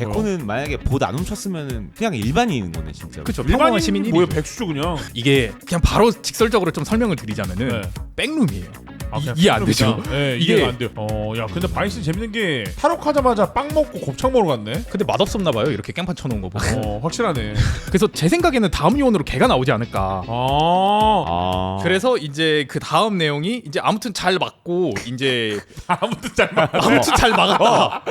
개코는 만약에 봇 안 훔쳤으면은 그냥 일반인인 거네 진짜. 그쵸. 평범한 일반인 시민이 뭐야 백수죠 그냥. 이게 그냥 바로 직설적으로 좀 설명을 드리자면은 네. 백룸이에요. 그냥 이해 안 되죠? 네, 이게- 이해가 안 돼요. 야 근데 바이슨 재밌는 게 탈옥하자마자 빵 먹고 곱창 먹으러 갔네. 근데 맛없었나 봐요. 이렇게 깽판 쳐놓은 거 보고. 확실하네. 그래서 제 생각에는 다음 요원으로 걔가 나오지 않을까. 그래서 이제 그 다음 내용이 이제 아무튼 잘 맞고 이제 아무튼 잘 막. 아무튼 잘 막았다.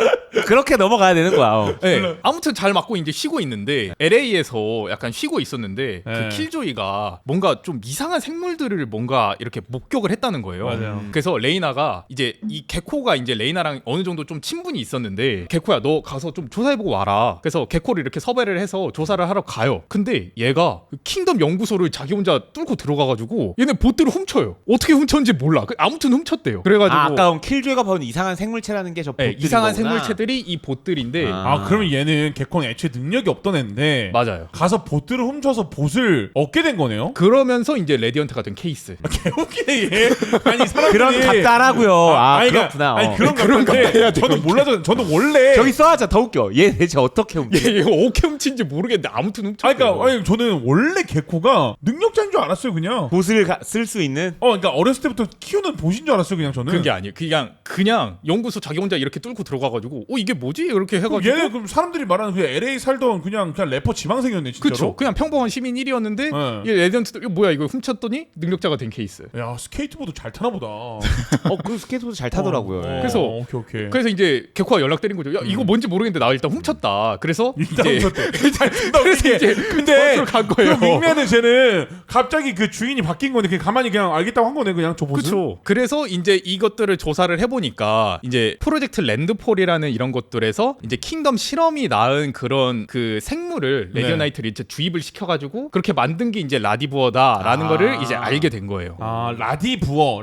그렇게 넘어가야 되는 거야. 네, 아무튼 잘 맞고 이제 쉬고 있는데 LA에서 약간 쉬고 있었는데 네. 그 킬조이가 뭔가 좀 이상한 생물들을 뭔가 이렇게 목격을 했다는 거예요. 맞아요. 그래서 레이나가 이제 이 개코가 이제 레이나랑 어느 정도 좀 친분이 있었는데 개코야 너 가서 좀 조사해보고 와라. 그래서 개코를 이렇게 섭외를 해서 조사를 하러 가요. 근데 얘가 그 킹덤 연구소를 자기 혼자 뚫고 들어가가지고 얘네 보트를 훔쳐요. 어떻게 훔쳤는지 몰라. 아무튼 훔쳤대요. 그래가지고 아까 킬조이가 본 이상한 생물체라는 게 저 네, 봇들인 이상한 거구나. 생물체들이 이 보트인데 그러면 얘는 개콘 애초에 능력이 없던 애인데 맞아요. 가서 보트를 훔쳐서 봇을 얻게 된 거네요. 그러면서 이제 레디언트가 된 케이스. 개웃기네 얘. 아니 사람들이 그런 갑다라고요. 그러니까, 그렇구나. 아니 그런 갑인데 저는 몰라서 저는 원래 저기 써하자 더 웃겨. 얘 대체 어떻게 훔쳐? 얘 이거 어떻게 훔친지 모르겠는데 아무튼 훔쳤어요. 그러니까 저는 원래 개코가 능력자인 줄 알았어요 그냥. 봇을 쓸 수 있는? 그러니까 어렸을 때부터 키우는 봇인 줄 알았어요 그냥 저는. 그게 아니에요. 그냥 연구소 자기 혼자 이렇게 뚫고 들어가가지고 이게 뭐지? 이렇게 해가지고 그럼 얘는 그럼 사람들이 말하는 그 LA 살던 그냥 래퍼 지망생이었네 진짜로. 그쵸. 그냥 평범한 시민 1위였는데 네. 얘 레디언트도 이거 뭐야 이거 훔쳤더니 능력자가 된 케이스. 야 스케이트보드 잘 타나 보다. 그 스케이트보드 잘 타더라고요. 예. 그래서 오케이. 그래서 이제 개코가 연락 드린 거죠. 야 이거 뭔지 모르겠는데 나 일단 훔쳤다. 그래서 일단 이제 훔쳤대. 그래서 이제 근데 버스로 간 거예요. 그 윙맨은 쟤는 갑자기 그 주인이 바뀐 건데 그냥 가만히 그냥 알겠다고 한 거네 그냥 저 보스. 그렇죠. 그래서 이제 이것들을 조사를 해보니까 이제 프로젝트 랜드폴이라는 이런 것들에서 이제 킹덤 실험이 낳은 그런 그 생물을 네. 레디오나이트를 이제 주입을 시켜가지고 그렇게 만든 게 이제 라디부어다라는 거를 이제 알게 된 거예요.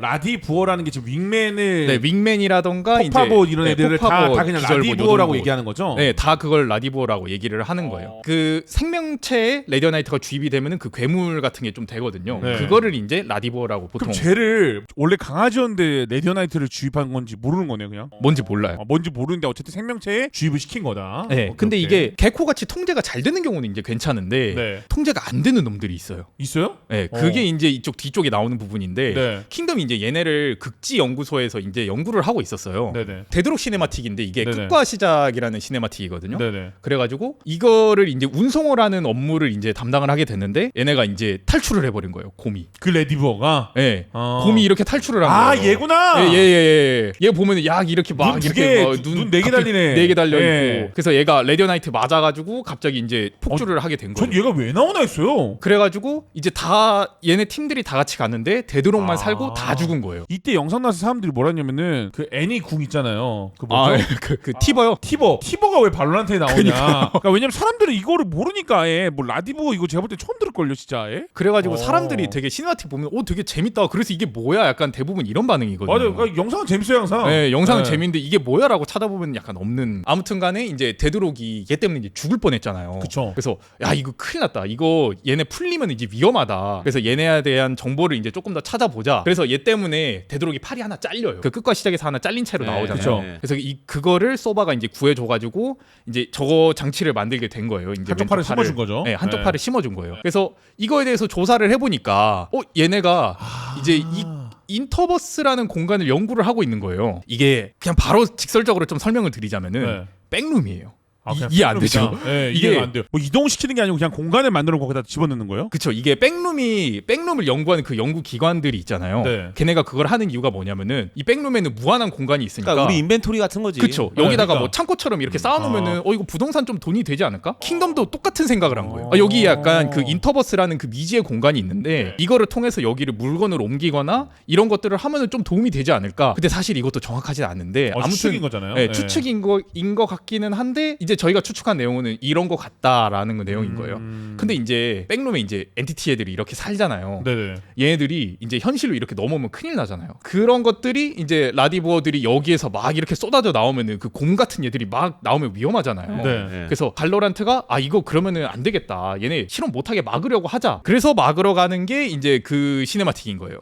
라디부어라는 게 지금 윙맨을 네, 윙맨이라던가 포파봇 이런 네, 애들을 포파봇, 다 그냥 기절봇, 라디부어라고 요동봇. 얘기하는 거죠. 네, 다 그걸 라디부어라고 얘기를 하는 거예요. 그 생명체에 레디오나이트가 주입이 되면은 그 괴물 같은 게 좀 되거든요. 네. 그거를 이제 라디부어라고 보통 그럼 쟤를 원래 강아지였는데 레디오나이트를 주입한 건지 모르는 거네요 그냥. 뭔지 몰라요. 뭔지 모르는데 어쨌든 생명체에 주입을 시킨 거다. 네, 오케이, 근데 오케이. 이게 개코같이 통제가 잘 되는 경우는 이제 괜찮은데 네. 통제가 안 되는 놈들이 있어요. 있어요? 네, 그게 이제 이쪽 뒤쪽에 나오는 부분인데 네. 킹덤이 이제 얘네를 극지 연구소에서 이제 연구를 하고 있었어요. 네네. 데드록 시네마틱인데 이게 네네. 끝과 시작이라는 시네마틱이거든요. 네네. 그래가지고 이거를 이제 운송을 하는 업무를 이제 담당을 하게 됐는데 얘네가 이제 탈출을 해버린 거예요. 곰이. 그 레디부어가. 네, 곰이 이렇게 탈출을 한 거예요. 얘구나. 얘 보면 약 이렇게 막 눈 두 이렇게 개, 막 눈 네 개 달리네. 4개 달려 있고. 예. 그래서 얘가 레디오나이트 맞아가지고 갑자기 이제 폭주를 하게 된 거예요. 전 얘가 왜 나오나 했어요. 그래가지고 이제 다 얘네 팀들이 다 같이 갔는데 데드록만 살고 다 죽은 거예요. 이때 영상 나서 사람들이 뭐라 했냐면은 그 애니 궁 있잖아요. 그 뭐죠? 그 티버요. 티버가 왜 발로란트에 나오냐? 그러니까 왜냐면 사람들은 이거를 모르니까 아예 뭐 라디브 이거 제가 볼 때 처음 들을걸요 진짜 아예. 그래가지고 사람들이 되게 시네마틱 보면 되게 재밌다. 그래서 이게 뭐야? 약간 대부분 이런 반응이거든요. 맞아요. 그러니까 영상은 재밌어요 항상. 네, 영상은 네. 재밌는데 이게 뭐야라고 찾아보면 약간 없는. 아무튼간에 이제 데드록이 얘 때문에 이제 죽을 뻔했잖아요. 그쵸. 그래서 야 이거 큰일 났다. 이거 얘네 풀리면 이제 위험하다. 그래서 얘네에 대한 정보를 이제 조금 더 찾아보자. 그래서 얘 때문에 데드록이 팔이 하나 잘려요. 그 끝과 시작에서 하나 잘린 채로 네, 나오잖아요. 그쵸. 그래서 그거를 소바가 이제 구해줘가지고 이제 저거 장치를 만들게 된 거예요. 이제 한쪽 팔을 왼쪽 심어준 거죠. 네, 한쪽 네. 팔을 심어준 거예요. 그래서 이거에 대해서 조사를 해보니까 얘네가 이제 이 인터버스라는 공간을 연구를 하고 있는 거예요. 이게 그냥 바로 직설적으로 좀 설명을 드리자면은 네. 백룸이에요. 그냥 이해 안 되죠? 네, 이게- 이해가 안 돼요. 뭐 이동시키는 게 아니고 그냥 공간을 만들어 거기다 집어넣는 거예요? 그쵸. 이게 백룸을 연구하는 그 연구 기관들이 있잖아요. 네. 걔네가 그걸 하는 이유가 뭐냐면은 이 백룸에는 무한한 공간이 있으니까. 그러니까 우리 인벤토리 같은 거지. 그쵸. 네, 여기다가 그러니까. 뭐 창고처럼 이렇게 쌓아놓으면은 이거 부동산 좀 돈이 되지 않을까? 킹덤도 똑같은 생각을 한 거예요. 어. 여기 약간 그 인터버스라는 그 미지의 공간이 있는데 네. 이거를 통해서 여기를 물건을 옮기거나 이런 것들을 하면은 좀 도움이 되지 않을까? 근데 사실 이것도 정확하진 않은데 아무튼 추측인 거잖아요. 네, 네. 추측인 거 같기는 한데 이제 저희가 추측한 내용은 이런 거 같다라는 거 내용인 거예요. 근데 이제 백룸에 이제 엔티티 애들이 이렇게 살잖아요. 네네. 얘네들이 이제 현실로 이렇게 넘어오면 큰일 나잖아요. 그런 것들이 이제 라디부어들이 여기에서 막 이렇게 쏟아져 나오면은 그 곰 같은 얘들이 막 나오면 위험하잖아요. 네. 그래서 발로란트가 이거 그러면은 안 되겠다. 얘네 실험 못하게 막으려고 하자. 그래서 막으러 가는 게 이제 그 시네마틱인 거예요.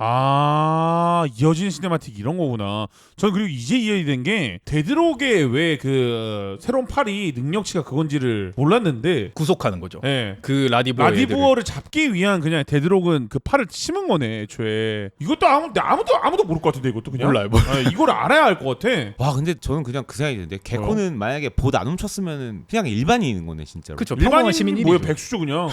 이어지는 시네마틱 이런 거구나. 전 그리고 이제 이해된 게 데드록의 왜 그 새로운 팔이 능력치가 그건지를 몰랐는데 구속하는 거죠. 예. 그 라디부어 라디부어를 잡기 위한 그냥 데드록은 그 팔을 심은 거네 애초에. 이것도 아무도 모를 것 같은데 이것도 그냥 몰라요. 이걸 알아야 할 것 같아. 와 근데 저는 그냥 그 생각이 드는데 개코는 만약에 보 안 훔쳤으면은 그냥 일반인인 거네 진짜로. 그쵸. 평범한 시민이 뭐야 백수죠 그냥.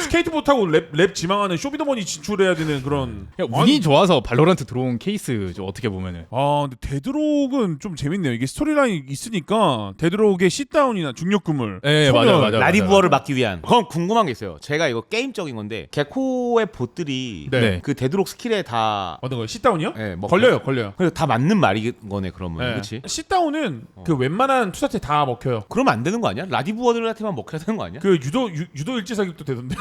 스케이트보드 타고 랩 지망하는 쇼미더머니 진출해야 되는 그런. 운이 좋아서 발로란트 들어온 케이스죠. 어떻게 보면은. 근데 데드록은 좀 재밌네요. 이게 스토리라인이 있으니까 데드록의 싯다운이나 중력 그물. 네, 맞아요. 라디부어를 막기 위한. 그럼 궁금한 게 있어요. 제가 이거 게임적인 건데 개코의 봇들이 네. 그 데드록 스킬에 다 어떤 거요? 싯다운이요? 네, 뭐 걸려요. 그래서 다 맞는 말인 거네 그러면. 네. 그렇지? 싯다운은 그 웬만한 투사체 다 먹혀요. 그러면 안 되는 거 아니야? 라디부어들한테만 먹혀야 되는 거 아니야? 그 유도 일제 사격도 되던데요.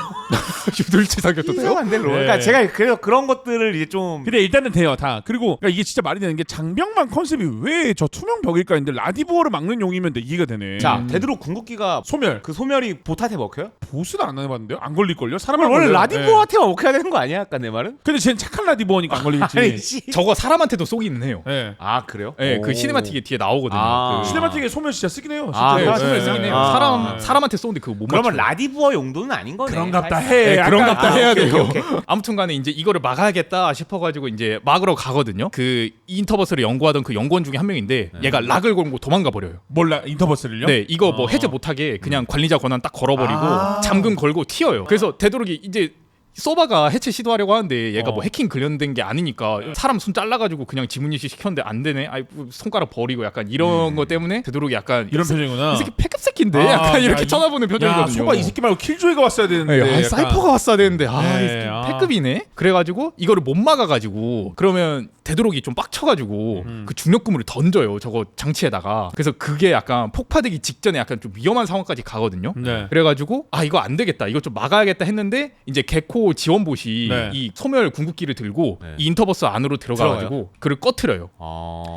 유돌치 사격도 돼요? 이상한데 그러면. 네. 그러니까 제가 그래서 그런 것들을 이제 좀 근데 일단은 돼요 다. 그리고 그러니까 이게 진짜 말이 되는 게 장병만 컨셉이 왜 저 투명 벽일까 했는데 라디부어를 막는 용이면 이해가 되네. 자 데드록 궁극기가 소멸. 그 소멸이 보트한테 먹혀요? 보스는 안 해봤는데요? 안 걸릴걸요? 사람을 원래 걸려요. 라디부어한테만 먹혀야 되는 거 아니야? 아까 내 말은? 근데 쟤는 착한 라디부어니까 안 걸리겠지. 아니 씨. 저거 사람한테도 쏘기는 해요. 네. 아 그래요? 네, 오. 그 시네마틱에 뒤에 나오거든요. 아. 그 시네마틱에 소멸 진짜 쓰긴 해요. 아, 진짜. 네, 소멸 쓰긴 해요. 아. 사람한테 쏘는데 그거 못 그러면 맞춰요. 라디부어 용도는 아닌 거네. 그런갑다 사실. 해. 네, 약간- 그런갑다 해야 오케이, 돼요. 오케이, 아무튼간에 이제 이거를 막아야겠다 싶어가지고 이제 막으러 가거든요. 그 인터버스를 연구하던 그 연구원 중에 한 명인데 얘가 락을 걸고 도망가 버려요. 몰라 인터버스를요? 네, 이거 뭐 해제 못하게 그냥 관리자 권한 딱 걸어버리고 잠금 걸고 튀어요. 그래서 되도록이 이제 소바가 해체 시도하려고 하는데 얘가 뭐 해킹 관련된 게 아니니까 사람 손 잘라가지고 그냥 지문인식 시켰는데 안 되네. 아이 손가락 버리고 약간 이런 거 때문에 되도록이 약간 이런 표정이구나. 이 새끼 패급 새끼인데 약간 이렇게 쳐다보는 표정이거든요. 야, 소바 이 새끼 말고 킬조이가 왔어야 되는데. 네, 약간. 사이퍼가 왔어야 되는데 네, 패급이네. 그래가지고 이거를 못 막아가지고 그러면 되도록이 좀 빡쳐가지고 그 중력구물을 던져요. 저거 장치에다가. 그래서 그게 약간 폭파되기 직전에 약간 좀 위험한 상황까지 가거든요. 네. 그래가지고 이거 안 되겠다. 이거 좀 막아야겠다 했는데 이제 개코 지원봇이 네. 이 소멸 궁극기를 들고 네. 이 인터버스 안으로 들어가가지고 그를 꺼트려요.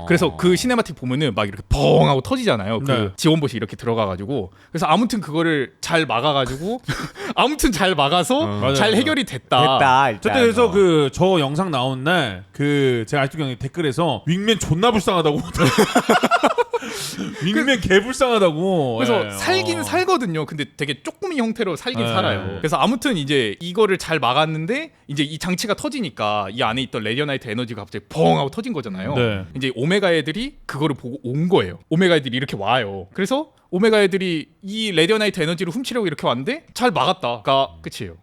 그래서 그 시네마틱 보면은 막 이렇게 뻥 하고 터지잖아요. 그 네. 지원봇이 이렇게 들어가가지고 그래서 아무튼 그거를 잘 막아가지고 아무튼 잘 막아서 맞아요, 잘 맞아요. 해결이 됐다. 됐다 일단. 저때 그래서 그 저 영상 나온 날 그 제가 아직도 그냥 댓글에서 윙맨 존나 불쌍하다고. 윙맨 개 불쌍하다고. 그래서 예, 살긴 살거든요. 근데 되게 쪼꾸미 형태로 살긴 네. 살아요. 그래서 아무튼 이제 이거를 잘 막았는데 이제 이 장치가 터지니까 이 안에 있던 레디어나이트 에너지가 갑자기 뻥 하고 터진 거잖아요. 네. 이제 오메가 애들이 그거를 보고 온 거예요. 오메가 애들이 이렇게 와요. 그래서 오메가 애들이 이 레디어나이트 에너지를 훔치려고 이렇게 왔는데 잘 막았다가 끝이에요.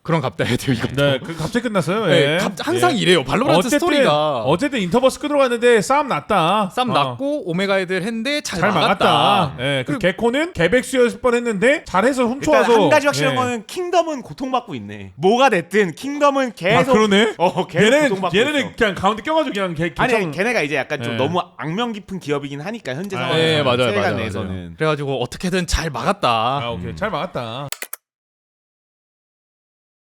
그런 갑다 해야 돼요 이것도. 네, 그 갑자기 끝났어요. 네, 예. 항상 예. 이래요. 발로란트 스토리가 어쨌든 인터버스 끄러 갔는데 싸움 났다. 쌈 났고 오메가 애들 했는데 잘 잘 막았다. 막았다. 예, 그 개코는 개백수였을 뻔했는데 잘해서 일단 훔쳐와서. 한 가지 확실한 예. 거는 킹덤은 고통받고 있네. 뭐가 됐든 킹덤은 계속. 아 그러네. 계속 고통받고 얘네는 있어. 그냥 가운데 껴가지고 그냥 아니 걔네가 이제 약간 좀 네. 너무 악명 깊은 기업이긴 하니까 현재 아, 상황에서 네, 맞아요, 세계관 맞아요, 내에서는. 그래가지고 어떻게든 잘 막았다. 아 오케이 잘 막았다.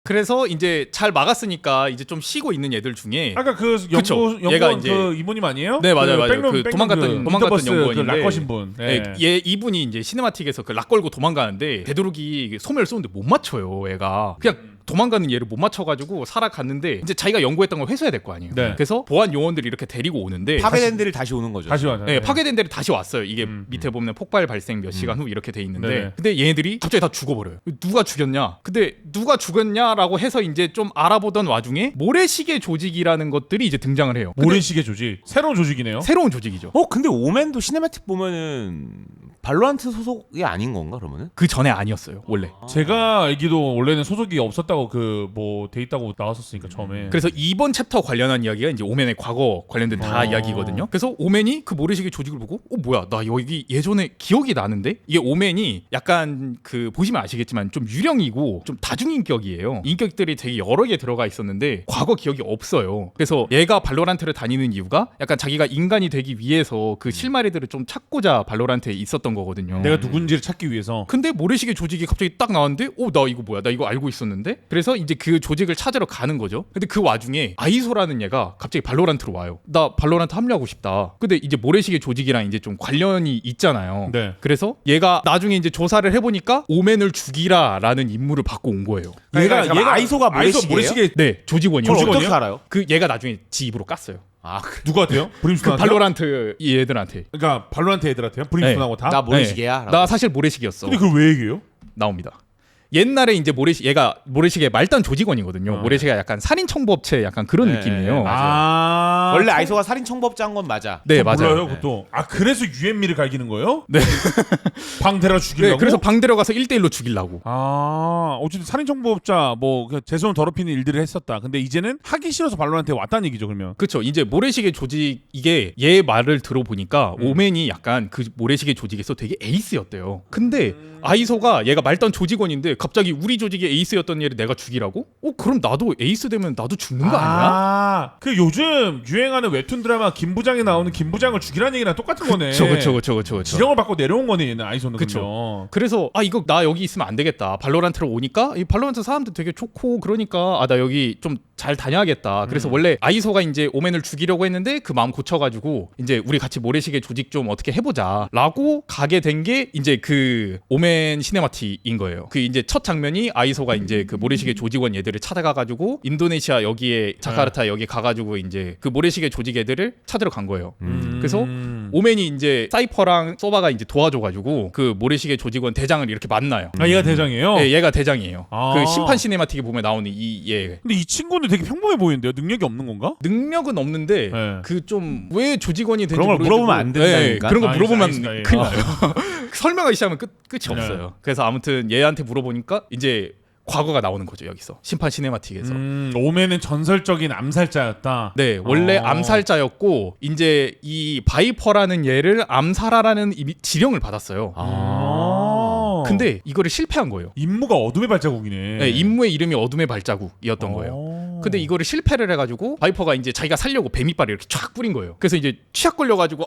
그래서 이제 잘 막았으니까 이제 좀 쉬고 있는 애들 중에 아까 그 그쵸. 얘가 연구원 이제- 그 이모님 아니에요? 네, 맞아요, 그 맞아요. 백룸, 그 백룸 도망갔던 인터버스 연구원인데. 그 락거신 분. 예. 얘 이분이 이제 시네마틱에서 그 락 걸고 도망가는데 되도록이 소멸 쏘는데 못 맞춰요. 얘가 그냥 도망가는 얘를 못 맞춰가지고 살아갔는데 이제 자기가 연구했던 걸 회수해야 될 거 아니에요. 네. 그래서 보안 요원들이 이렇게 데리고 오는데 파괴된 데를 다시 오는 거죠. 다시 와요. 네, 파괴된 데를 다시 왔어요. 이게 밑에 보면 폭발 발생 몇 시간 후 이렇게 돼 있는데 네. 근데 얘네들이 갑자기 다 죽어버려요. 누가 죽였냐? 근데 누가 죽였냐라고 해서 이제 좀 알아보던 와중에 모래시계 조직이라는 것들이 이제 등장을 해요. 근데 모래시계 조직. 새로운 조직이네요. 새로운 조직이죠. 근데 오맨도 시네마틱 보면은 발로란트 소속이 아닌 건가 그러면은? 그 전에 아니었어요 원래. 제가 알기도 원래는 소속이 없었다고 그 뭐 돼 있다고 나왔었으니까 처음에. 그래서 이번 챕터 관련한 이야기가 이제 오맨의 과거 관련된 다 이야기거든요. 그래서 오맨이 그 모래시계 조직을 보고 뭐야 나 여기 예전에 기억이 나는데 이게 오맨이 약간 그 보시면 아시겠지만 좀 유령이고 좀 다중인격이에요. 인격들이 되게 여러 개 들어가 있었는데 과거 기억이 없어요. 그래서 얘가 발로란트를 다니는 이유가 약간 자기가 인간이 되기 위해서 그 실마리들을 좀 찾고자 발로란트에 있었던 거거든요. 내가 누군지를 찾기 위해서. 근데 모래시계 조직이 갑자기 딱 나왔는데 나 이거 뭐야 나 이거 알고 있었는데 그래서 이제 그 조직을 찾으러 가는 거죠. 근데 그 와중에 아이소라는 얘가 갑자기 발로란트로 와요. 나 발로란트 합류하고 싶다. 근데 이제 모래시계 조직이랑 이제 좀 관련이 있잖아요. 네. 그래서 얘가 나중에 이제 조사를 해보니까 오맨을 죽이라라는 임무를 받고 온 거예요. 얘가 아이소가 모래시계예요? 네, 조직원이요. 그걸 어떻게 알아요? 그 얘가 나중에 지 입으로 깠어요. 아, 누구한테요? 그 브림스톤한테. 발로란트 이 애들한테. 그러니까 발로란트 애들한테요? 브림스톤하고 다. 나 모래시계야. 나 사실 모래시계였어. 근데 그걸 왜 얘기해요? 나옵니다. 옛날에 이제 얘가 모래시계 말단 조직원이거든요. 모래시계가 약간 살인 청부업체 약간 그런 네, 느낌이에요. 아 원래 아이소가 살인 청법자인 건 맞아. 네, 몰라요, 맞아요. 그것도. 아 그래서 유엔미를 갈기는 거예요? 네. 방 데려 죽이려고? 네, 그래서 방 데려가서 1대1로 죽이려고. 아 어쨌든 살인정보업자 뭐 제 손을 더럽히는 일들을 했었다. 근데 이제는 하기 싫어서 발로란트에 왔다는 얘기죠, 그러면. 그렇죠. 이제 모래시계 조직 이게 얘 말을 들어보니까 오맨이 약간 그 모래시계 조직에서 되게 에이스였대요. 근데 아이소가 얘가 말단 조직원인데 갑자기 우리 조직의 에이스였던 얘를 내가 죽이라고? 그럼 나도 에이스 되면 나도 죽는 거 아니야? 그 요즘 유행하는 웹툰 드라마 김부장에 나오는 김부장을 죽이라는 얘기랑 똑같은 거네. 그렇죠. 지령을 받고 내려온 거네, 얘는 아이소는. 그쵸. 그러면. 그래서 이거 나 여기 있으면 안 되겠다. 발로란트로 오니까 이 발로란트 사람들 되게 좋고 그러니까 나 여기 좀 잘 다녀야겠다. 그래서 원래 아이소가 이제 오맨을 죽이려고 했는데 그 마음 고쳐가지고 이제 우리 같이 모래시계 조직 좀 어떻게 해보자라고 가게 된 게 이제 그 오맨 시네마틱인 거예요. 그 이제 첫 장면이 아이소가 이제 그 모래시계 조직원 얘들을 찾아가가지고 인도네시아 여기에 자카르타 여기 가가지고 이제 그 모래시계 조직 애들을 찾으러 간 거예요. 그래서 오맨이 이제 사이퍼랑 소바가 이제 도와줘가지고 그 모래시계 조직원 대장을 이렇게 만나요. 아 얘가 대장이에요? 네, 얘가 대장이에요. 아. 그 심판 시네마틱에 보면 나오는 이 얘. 근데 이 친구는 되게 평범해 보이는데요? 능력이 없는 건가? 능력은 없는데 네. 그 좀 왜 조직원이 된지 그런 걸 모르겠고, 물어보면 안 된다니까? 그런 거 물어보면 알겠어. 큰일 나요. 설명하기 시작하면 끝이 네. 없어요. 그래서 아무튼 얘한테 물어보니까 이제 과거가 나오는 거죠. 여기서 심판 시네마틱에서. 오맨은 전설적인 암살자였다. 네, 원래 어. 암살자였고 이제 이 바이퍼라는 얘를 암살하라는 지령을 받았어요. 근데 이거를 실패한 거예요. 임무가 어둠의 발자국이네. 네, 임무의 이름이 어둠의 발자국이었던 거예요. 근데 이거를 실패를 해가지고 바이퍼가 이제 자기가 살려고 뱀이빨을 이렇게 쫙 뿌린 거예요. 그래서 이제 취약 걸려가지고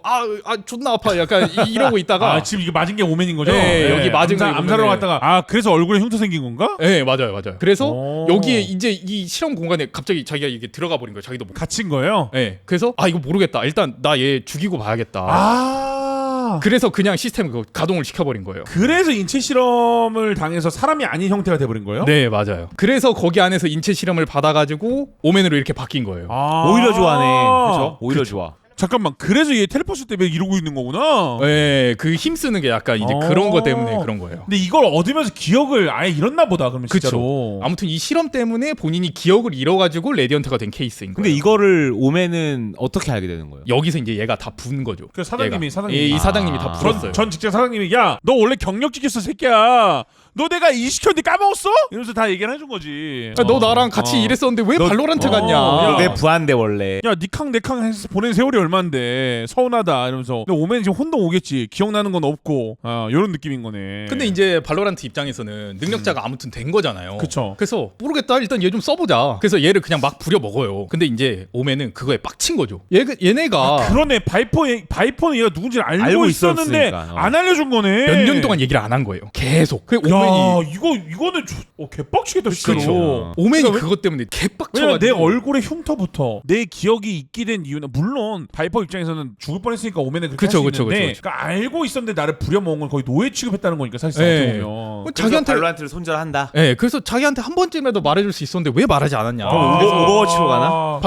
존나 아파 약간 이러고 있다가 지금 이게 맞은 게 오맨인 거죠? 네, 여기 맞은 거 암살하러 보면은- 갔다가 그래서 얼굴에 흉터 생긴 건가? 네, 맞아요. 그래서 오. 여기에 이제 이 실험 공간에 갑자기 자기가 이게 들어가 버린 거예요. 자기도 못. 갇힌 거예요? 네, 그래서 이거 모르겠다. 일단 나 얘 죽이고 봐야겠다. 그래서 그냥 시스템 그거 가동을 시켜버린 거예요. 그래서 인체 실험을 당해서 사람이 아닌 형태가 돼버린 거예요? 네, 맞아요. 그래서 거기 안에서 인체 실험을 받아가지고 오맨으로 이렇게 바뀐 거예요. 오히려 좋아하네. 그렇죠? 오히려 좋아. 잠깐만, 그래서 얘 텔레포스 때문에 이러고 있는 거구나. 네, 그 힘쓰는 게 약간 이제 그런 거 때문에 그런 거예요. 근데 이걸 얻으면서 기억을 아예 잃었나 보다. 그러면 진짜로. 아무튼 이 실험 때문에 본인이 기억을 잃어가지고 레디언트가 된 케이스인 거예요. 근데 이거를 오맨은 어떻게 알게 되는 거예요? 여기서 이제 얘가 다 분 거죠. 그 사장님이 얘가. 사장님이. 이 사장님이 다 불었어요. 전 직장 사장님이 야, 너 원래 경력직이었어 새끼야. 너 내가 이 시켰는데 까먹었어? 이러면서 다 얘기를 해준 거지. 너 나랑 같이 일했었는데 왜 너- 발로란트 갔냐? 야. 내 부한데 원래. 야, 니캉 내캉 해서 보낸 세월이 얼만데 서운하다 이러면서. 근데 오면 지금 혼동 오겠지. 기억나는 건 없고. 이런 느낌인 거네. 근데 이제 발로란트 입장에서는 능력자가 아무튼 된 거잖아요. 그쵸. 그래서 모르겠다. 일단 얘 좀 써보자. 그래서 얘를 그냥 막 부려 먹어요. 근데 이제 오맨은 그거에 빡친 거죠. 얘네가 그러네. 바이퍼는 얘가 누군지 알고 알고 있었는데 있었으니까. 안 알려준 거네. 몇 년 동안 얘기를 안 한 거예요. 계속. 그 야, 오맨이 이거는 개빡치겠다 진짜로. 그렇죠. 오맨이 그러니까 그것 때문에 왜냐면 개빡쳐가지고 내 얼굴의 흉터부터 내 기억이 있게 된 이유는 물론 바이퍼 입장에서는 죽을 뻔했으니까 오맨은 그렇게 그쵸, 할 수 그쵸, 있는데 그쵸. 그러니까 알고 있었는데 나를 부려먹은 건 거의 노예 취급했다는 거니까 사실 네. 어떻게 보면. 그래서 자기한테 발로란트를 손절한다. 네, 그래서 자기한테 한 번쯤이라도 말해줄 수 있었는데 왜 말하지 않았냐? 오버워치로 가나?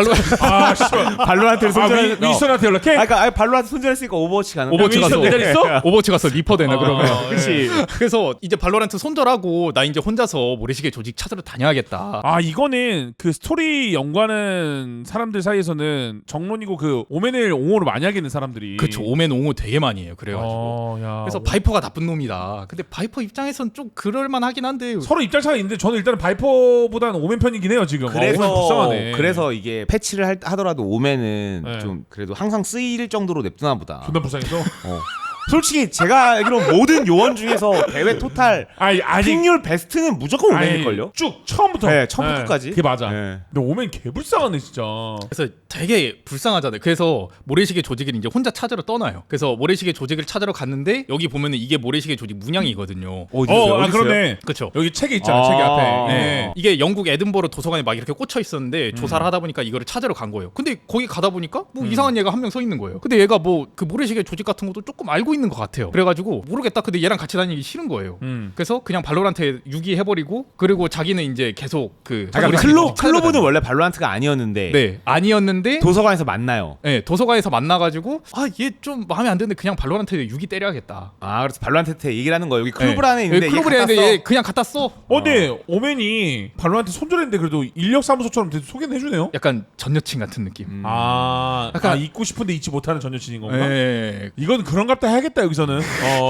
씨발. 발로란트를 손절. 윈스턴한테 연락해? 그러니까 발로란트 손절했으니까 오버워치 가는. 오버워치 가서 윈스턴 내 자리 있어? 오버워치 가서 리퍼 되나 그러면. 그렇지. 그래서 이제 발로란트 손절하고 나 이제 혼자서 모래시계 조직 찾으러 다녀야겠다. 이거는 그 스토리 연구하는 사람들 사이에서는 정론이고 그 오맨을 옹호를 많이 하겠는 사람들이. 그쵸. 오맨 옹호 되게 많이 해요. 그래가지고. 그래서 바이퍼가 나쁜 놈이다. 근데 바이퍼 입장에선 좀 그럴만하긴 한데. 서로 입장 차가 있는데 저는 일단은 바이퍼보다는 오맨 편이긴 해요 지금. 오맨 불쌍하네. 그래서 이게 패치를 하더라도 오맨은 네. 좀 그래도 항상 쓰일 정도로 냅두나 보다. 존나 불쌍해서. 솔직히 제가 알기로 모든 요원 중에서 대회 토탈 아직 픽률 베스트는 무조건 오맨일걸요? 쭉 처음부터. 네, 처음부터 끝까지. 그게 맞아. 네. 근데 오맨 개 불쌍하네 진짜. 그래서 되게 불쌍하잖아요. 그래서 모래시계 조직을 이제 혼자 찾으러 떠나요. 그래서 모래시계 조직을 찾으러 갔는데 여기 보면은 이게 모래시계 조직 문양이거든요. 어디 있어요? 어디 있어요? 그러네. 그렇죠. 여기 책에 있잖아. 책에 앞에. 네. 이게 영국 에든버러 도서관에 막 이렇게 꽂혀 있었는데 조사를 하다 보니까 이거를 찾으러 간 거예요. 근데 거기 가다 보니까 뭐 이상한 얘가 한 명 서 있는 거예요. 근데 얘가 뭐 그 모래시계 조직 같은 것도 조금 알고 있는 있는 것 같아요. 그래가지고 모르겠다. 근데 얘랑 같이 다니기 싫은 거예요. 그래서 그냥 발로란트에 유기해버리고 그리고 자기는 이제 계속 그 클로브는 원래 발로란트가 아니었는데 네 아니었는데 도서관에서 만나요. 네 도서관에서 만나가지고 얘 좀 마음에 안 드는데 그냥 발로란트에 유기 때려야겠다. 그래서 발로란트한테 얘기를 하는 거예요. 여기 클로브 안에 있는데 얘 클로브를 갖다 했는데 써. 얘 그냥 갖다 써. 근데 오맨이 발로란트 손절했는데 그래도 인력사무소처럼 소개는 해주네요. 약간 전 여친 같은 느낌. 약간 잊고 싶은데 잊지 못하는 전 여친인 건가? 네. 이건 그런갑다 해야겠다 여기서는.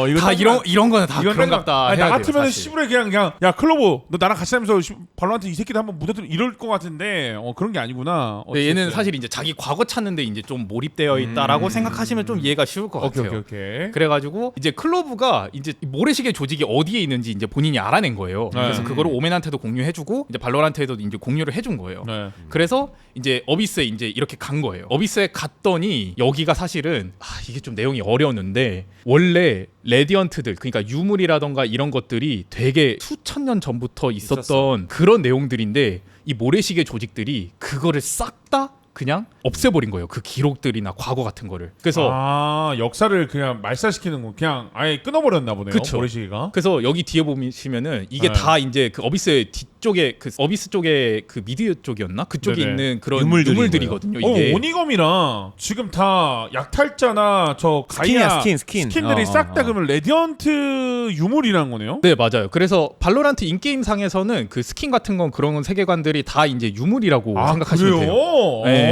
이거 다 이런 거는 다 그런갑다 해야 나 돼요. 같으면 사실. 씨부레 그냥 야 클로브 너 나랑 같이 다니면서 발로란트 이 새끼들 한번 묻어들 이럴 것 같은데 그런 게 아니구나. 네, 얘는 사실 이제 자기 과거 찾는데 이제 좀 몰입되어 있다라고 생각하시면 좀 이해가 쉬울 것 같아요. 오케이. 그래가지고 이제 클로브가 이제 모래시계 조직이 어디에 있는지 이제 본인이 알아낸 거예요. 그래서 그거를 오맨한테도 공유해주고 이제 발로란트에도 이제 공유를 해준 거예요. 네. 그래서 이제 어비스에 이제 이렇게 간 거예요. 어비스에 갔더니 여기가 사실은 이게 좀 내용이 어려웠는데 원래 레디언트들 그러니까 유물이라던가 이런 것들이 되게 수천 년 전부터 있었던 그런 내용들인데 이 모래시계 조직들이 그거를 싹 다 그냥 없애버린 거예요. 그 기록들이나 과거 같은 거를. 그래서 역사를 그냥 말살시키는 거 그냥 아예 끊어버렸나 보네요. 그쵸. 모래시계가. 그래서 여기 뒤에 보시면은 이게 네. 다 이제 그 어비스의 뒤쪽에 그 어비스 쪽에 그 미드 쪽이었나 그쪽에 네네. 있는 그런 유물들인 유물들이거든요. 이게 오니검이랑 지금 다 약탈자나 저 가이아 스킨들이 싹 다 그러면 레디언트 유물이라는 거네요. 네 맞아요. 그래서 발로란트 인게임 상에서는 그 스킨 같은 건 그런 세계관들이 다 이제 유물이라고 생각하시면 돼요. 네.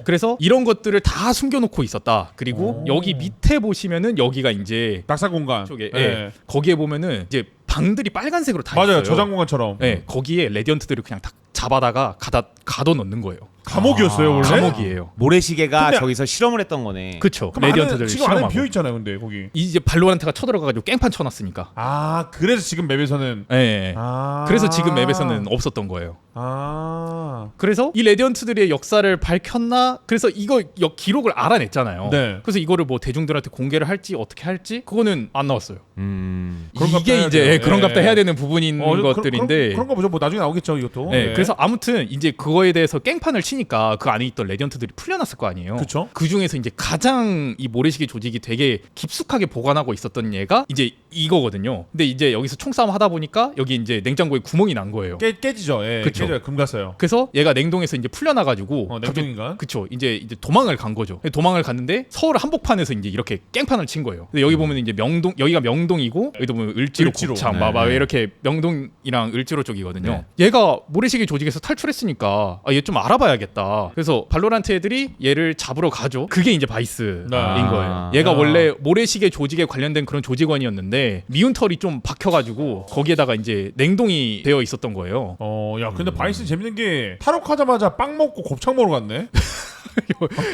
그래서 이런 것들을 다 숨겨놓고 있었다. 그리고 여기 밑에 보시면은 여기가 이제 낙사 공간 쪽에 네. 거기에 보면은 이제 방들이 빨간색으로 다 맞아요. 있어요. 저장 공간처럼. 네, 거기에 레디언트들을 그냥 다 잡아다가 가둬 넣는 거예요. 감옥이었어요 원래. 감옥이에요. 모래시계가 근데- 저기서 실험을 했던 거네. 그쵸. 그럼 레디언트들 지금 안에 실험하고. 비어 있잖아요. 근데 거기. 이제 발로란트가 쳐들어가가지고 깽판 쳐놨으니까. 그래서 지금 맵에서는. 네. 그래서 지금 맵에서는 없었던 거예요. 그래서 이 레디언트들의 역사를 밝혔나? 그래서 이거 기록을 알아냈잖아요. 네. 그래서 이거를 뭐 대중들한테 공개를 할지 어떻게 할지 그거는 안 나왔어요. 그런갑다 이게 해야 이제 돼요. 그런갑다 예. 해야 되는 부분인 것들인데. 그런 거 보죠. 뭐 나중에 나오겠죠 이것도. 네, 예. 그래서 아무튼 이제 그거에 대해서 깽판을 치니까 그 안에 있던 레디언트들이 풀려났을 거 아니에요. 그쵸. 그 중에서 이제 가장 이 모래시계 조직이 되게 깊숙하게 보관하고 있었던 얘가 이제 이거거든요. 근데 이제 여기서 총싸움 하다 보니까 여기 이제 냉장고에 구멍이 난 거예요. 깨지죠. 예. 그쵸. 깨져요. 금 갔어요. 그래서 얘가 냉동에서 이제 풀려나가지고 냉동인간. 그쵸. 이제 도망을 간 거죠. 도망을 갔는데 서울 한복판에서 이제 이렇게 깽판을 친 거예요. 근데 여기 보면 이제 여기가 명동이고 여기도 보면 을지로 곱창 네. 막 이렇게 명동이랑 을지로 쪽이거든요. 얘가 모래시계 조직에서 탈출했으니까 얘 좀 알아봐야겠다. 그래서 발로란트 애들이 얘를 잡으러 가죠. 그게 이제 바이스인 거예요. 얘가 원래 모래시계 조직에 관련된 그런 조직원이었는데 미운 털이 좀 박혀가지고 거기에다가 이제 냉동이 되어 있었던 거예요. 야, 근데 바이스 재밌는 게 탈옥하자마자 빵 먹고 곱창 먹으러 갔네.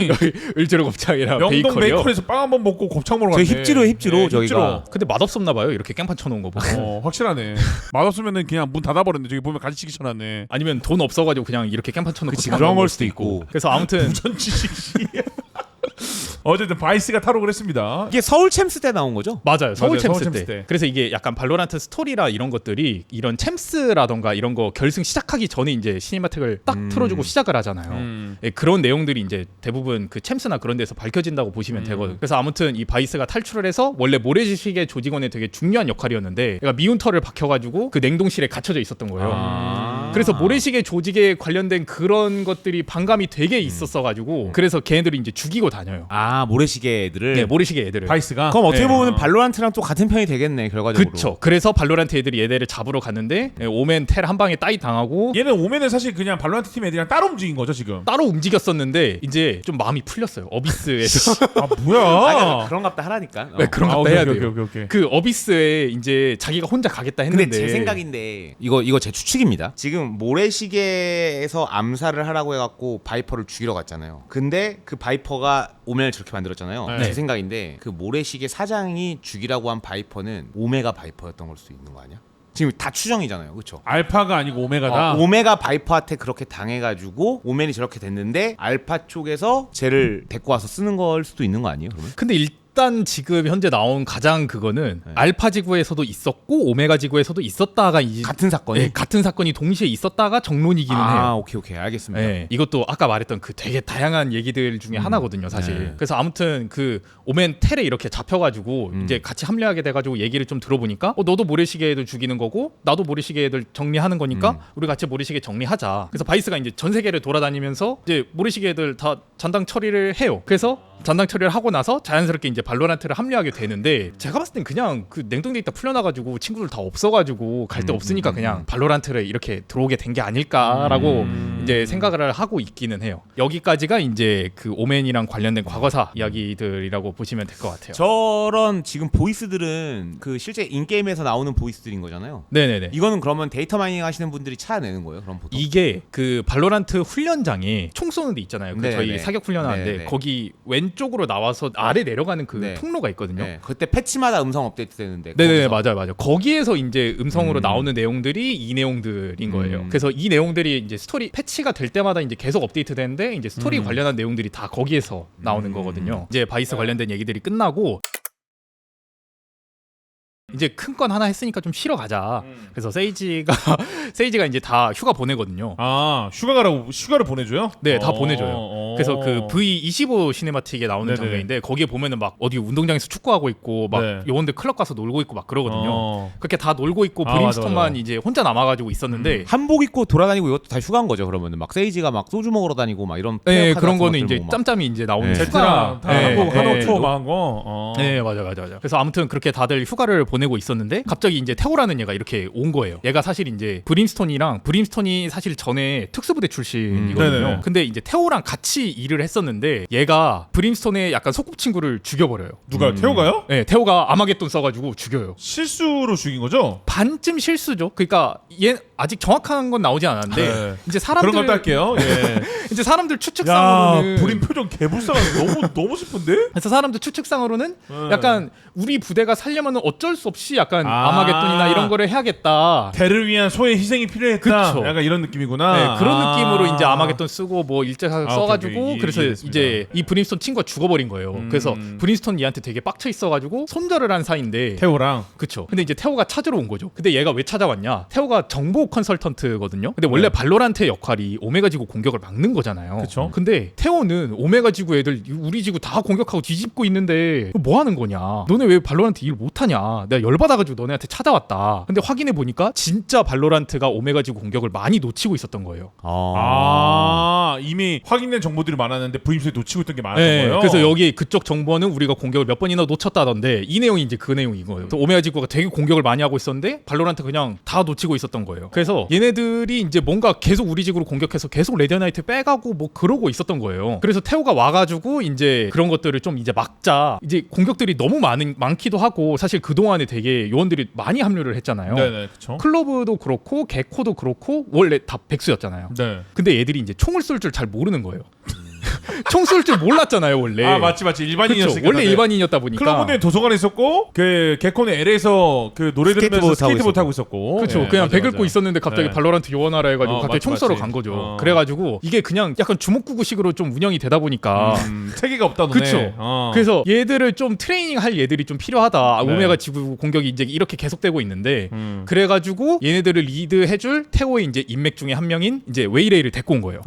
여기 을지로 곱창이랑 명동 베이커리요. 베이커리에서 빵 한번 먹고 곱창 먹으러 갔네. 힙지로 예, 저기가. 근데 맛없었나 봐요. 이렇게 깽판 쳐놓은 거 보고. 확실하네. 맛없으면은 그냥 문 닫아버렸네. 저기 보면 가지치기 쳐놨네. 아니면 돈 없어가지고 그냥 이렇게 깽판 쳐놓고 그치, 도망간 그런 걸 걸 수도 있고. 그래서 아무튼 전지식이. 어쨌든 바이스가 탈옥을 했습니다. 이게 서울 챔스 때 나온 거죠? 맞아요. 서울 서울 챔스 챔스 때. 때. 그래서 이게 약간 발로란트 스토리라 이런 것들이 이런 챔스라던가 이런 거 결승 시작하기 전에 이제 시네마텍을 딱 틀어주고 시작을 하잖아요. 예, 그런 내용들이 이제 대부분 그 챔스나 그런 데서 밝혀진다고 보시면 되거든요. 그래서 아무튼 이 바이스가 탈출을 해서 원래 모래시계 조직원의 되게 중요한 역할이었는데 얘가 미운 털을 박혀가지고 그 냉동실에 갇혀져 있었던 거예요. 그래서 모래시계 조직에 관련된 그런 것들이 반감이 되게 있었어가지고 그래서 걔네들이 이제 죽이고 다녀요. 모래시계 애들을. 네, 모래시계 애들을. 바이스가. 그럼 어떻게 네. 보면 발로란트랑 또 같은 편이 되겠네 결과적으로. 그쵸. 그래서 발로란트 애들이 얘네를 잡으러 갔는데 오멘 텔 한 방에 따이 당하고 얘는 오면은 사실 그냥 발로란트 팀 애들이랑 따로 움직인 거죠 지금. 따로 움직였었는데 이제 좀 마음이 풀렸어요. 어비스에서. 뭐야? 그런갑다 하라니까. 네, 그런 것도 해야 돼요. 오케이. 그 어비스에 이제 자기가 혼자 가겠다 했는데. 근데 제 생각인데 이거 제 추측입니다. 지금 모래시계에서 암살을 하라고 해갖고 바이퍼를 죽이러 갔잖아요. 근데 그 바이퍼가 오멘을 저렇게 만들었잖아요. 네. 제 생각인데 그 모래시계 사장이 죽이라고 한 바이퍼는 오메가 바이퍼였던 걸 수도 있는 거 아니야? 지금 다 추정이잖아요, 그렇죠? 알파가 아니고 오메가다. 오메가 바이퍼한테 그렇게 당해가지고 오멘이 저렇게 됐는데 알파 쪽에서 쟤를 데리고 와서 쓰는 걸 수도 있는 거 아니에요? 그러면? 근데 일단 지금 현재 나온 가장 그거는 네. 알파 지구에서도 있었고 오메가 지구에서도 있었다가 이제 같은 사건이. 네, 같은 사건이 동시에 있었다가 정론이기는 해요. 오케이 알겠습니다. 네, 이것도 아까 말했던 그 되게 다양한 얘기들 중에 하나거든요, 사실. 네. 그래서 아무튼 그 오멘 텔에 이렇게 잡혀가지고 이제 같이 합류하게 돼가지고 얘기를 좀 들어보니까 너도 모래시계 애들 죽이는 거고 나도 모래시계 애들 정리하는 거니까 우리 같이 모래시계 정리하자. 그래서 바이스가 이제 전 세계를 돌아다니면서 이제 모래시계 애들 다 잔당 처리를 해요. 그래서 잔당 처리를 하고 나서 자연스럽게 이제 발로란트를 합류하게 되는데 제가 봤을 땐 그냥 그 냉동돼 있다 풀려나가지고 친구들 다 없어가지고 갈 데 없으니까 그냥 발로란트를 이렇게 들어오게 된 게 아닐까라고 이제 생각을 하고 있기는 해요. 여기까지가 이제 그 오맨이랑 관련된 과거사 이야기들이라고 보시면 될 것 같아요. 저런 지금 보이스들은 그 실제 인게임에서 나오는 보이스들인 거잖아요. 네네네. 이거는 그러면 데이터 마이닝 하시는 분들이 찾아내는 거예요? 그럼 보통? 이게 그 발로란트 훈련장에 총 쏘는 데 있잖아요. 그 네네. 저희 사격 훈련하는데 네네. 거기 왼쪽으로 나와서 아래 내려가는 그 네. 통로가 있거든요. 네. 그때 패치마다 음성 업데이트 되는데. 네네 거기서. 맞아요. 거기에서 이제 음성으로 나오는 내용들이 이 내용들인 거예요. 그래서 이 내용들이 이제 스토리 패치가 될 때마다 이제 계속 업데이트 되는데 이제 스토리 관련한 내용들이 다 거기에서 나오는 거거든요. 이제 바이스 관련된 얘기들이 끝나고 이제 큰 건 하나 했으니까 좀 쉬러 가자. 그래서 세이지가 이제 다 휴가 보내거든요. 아 휴가를 보내줘요? 네, 다 보내줘요. 그래서 그 V25 시네마틱에 나오는 네네. 장면인데 거기에 보면은 막 어디 운동장에서 축구하고 있고 막 네. 요원들 클럽 가서 놀고 있고 막 그러거든요. 어. 그렇게 다 놀고 있고 아, 브림스톤만 맞아, 맞아. 이제 혼자 남아가지고 있었는데 한복 입고 돌아다니고 이것도 다 휴가인 거죠. 그러면은 막 세이지가 막 소주 먹으러 다니고 막 이런. 네, 페어 카드 그런 같은 거는 것들 이제 보고 막. 짬짬이 이제 나오는 네. 제트랑 다 네, 한국 한옥 네. 투어 막 한 거. 네 맞아. 그래서 아무튼 그렇게 다들 휴가를 보내고 있었는데 갑자기 이제 태오라는 얘가 이렇게 온 거예요. 얘가 사실 이제 브림스톤이 사실 전에 특수부대 출신이거든요. 네네. 근데 이제 태오랑 같이 일을 했었는데 얘가 브림스톤의 약간 소꿉친구를 죽여버려요. 누가 태호가요? 네, 태오가 아마겟돈 써가지고 죽여요. 실수로 죽인 거죠? 반쯤 실수죠. 그러니까 얘 아직 정확한 건 나오지 않았는데 네. 이제 사람들 그런 건 딸게요. 예. 이제 사람들 야 추측상으로는 불임 표정 개불쌍한 너무 싶은데? 그래서 사람들 추측상으로는 네. 약간 우리 부대가 살려면 어쩔 수 없이 약간 아. 아마겟돈이나 이런 거를 해야겠다. 대를 위한 소의 희생이 필요했다. 그쵸. 약간 이런 느낌이구나. 네, 그런 아. 느낌으로 이제 아마겟돈 쓰고 뭐 일제사격 아, 써가지고 오케이, 오케이. 그래서 이해했습니다. 이제 이 브림스톤 친구가 죽어버린 거예요. 그래서 브림스톤 얘한테 되게 빡쳐 있어가지고 손절을 한 사이인데 태호랑 그쵸. 근데 이제 태호가 찾으러 온 거죠. 근데 얘가 왜 찾아왔냐? 태호가 정보 컨설턴트거든요. 근데 원래 네. 발로란트의 역할이 오메가 지구 공격을 막는 거잖아요. 그쵸. 근데 태호는 오메가 지구 애들 우리 지구 다 공격하고 뒤집고 있는데 뭐 하는 거냐? 너네 왜 발로란트 일 못하냐? 내가 열받아가지고 너네한테 찾아왔다. 근데 확인해 보니까 진짜 발로란트가 오메가 지구 공격을 많이 놓치고 있었던 거예요. 이미 확인된 정보들이 많았는데 브림스에 놓치고 있던 게 많았던 네, 거예요. 그래서 여기 그쪽 정보는 우리가 공격을 몇 번이나 놓쳤다던데 이 내용이 이제 그 내용인 거예요. 또 오메가 지구가 되게 공격을 많이 하고 있었는데 발로란트 그냥 다 놓치고 있었던 거예요. 그래서 얘네들이 이제 뭔가 계속 우리 지구로 공격해서 계속 레디언나이트 빼가고 뭐 그러고 있었던 거예요. 그래서 태호가 와가지고 이제 그런 것들을 좀 이제 막자. 이제 공격들이 너무 많기도 하고 사실 그 동안에 되게 요원들이 많이 합류를 했잖아요. 네네 그쵸. 클로브도 그렇고 개코도 그렇고 원래 다 백수였잖아요. 네. 근데 얘들이 이제 총을 쏠 줄 잘 모르는 거예요. 총 쏠 줄 몰랐잖아요 원래. 아 맞지 일반인이었으니까. 그쵸? 원래 일반인이었다 보니까. 클럽은 도서관에 있었고 그 개콘의 L에서 그 노래 들으면서 스케이트보드 타고 있었고. 그렇죠. 네, 그냥 맞아, 배 긁고 맞아. 있었는데 갑자기 네. 발로란트 요원하라 해가지고 갑자기 맞지, 총 쏘러 맞지. 간 거죠. 그래가지고 이게 그냥 약간 주먹구구식으로 좀 운영이 되다 보니까. 체계가 없다 너네. 그쵸. 그래서 얘들을 좀 트레이닝할 얘들이 좀 필요하다. 네. 오메가 지구 공격이 이제 이렇게 계속되고 있는데 그래가지고 얘네들을 리드해줄 태호의 이제 인맥 중에 한 명인 이제 웨이레이를 데리고 온 거예요.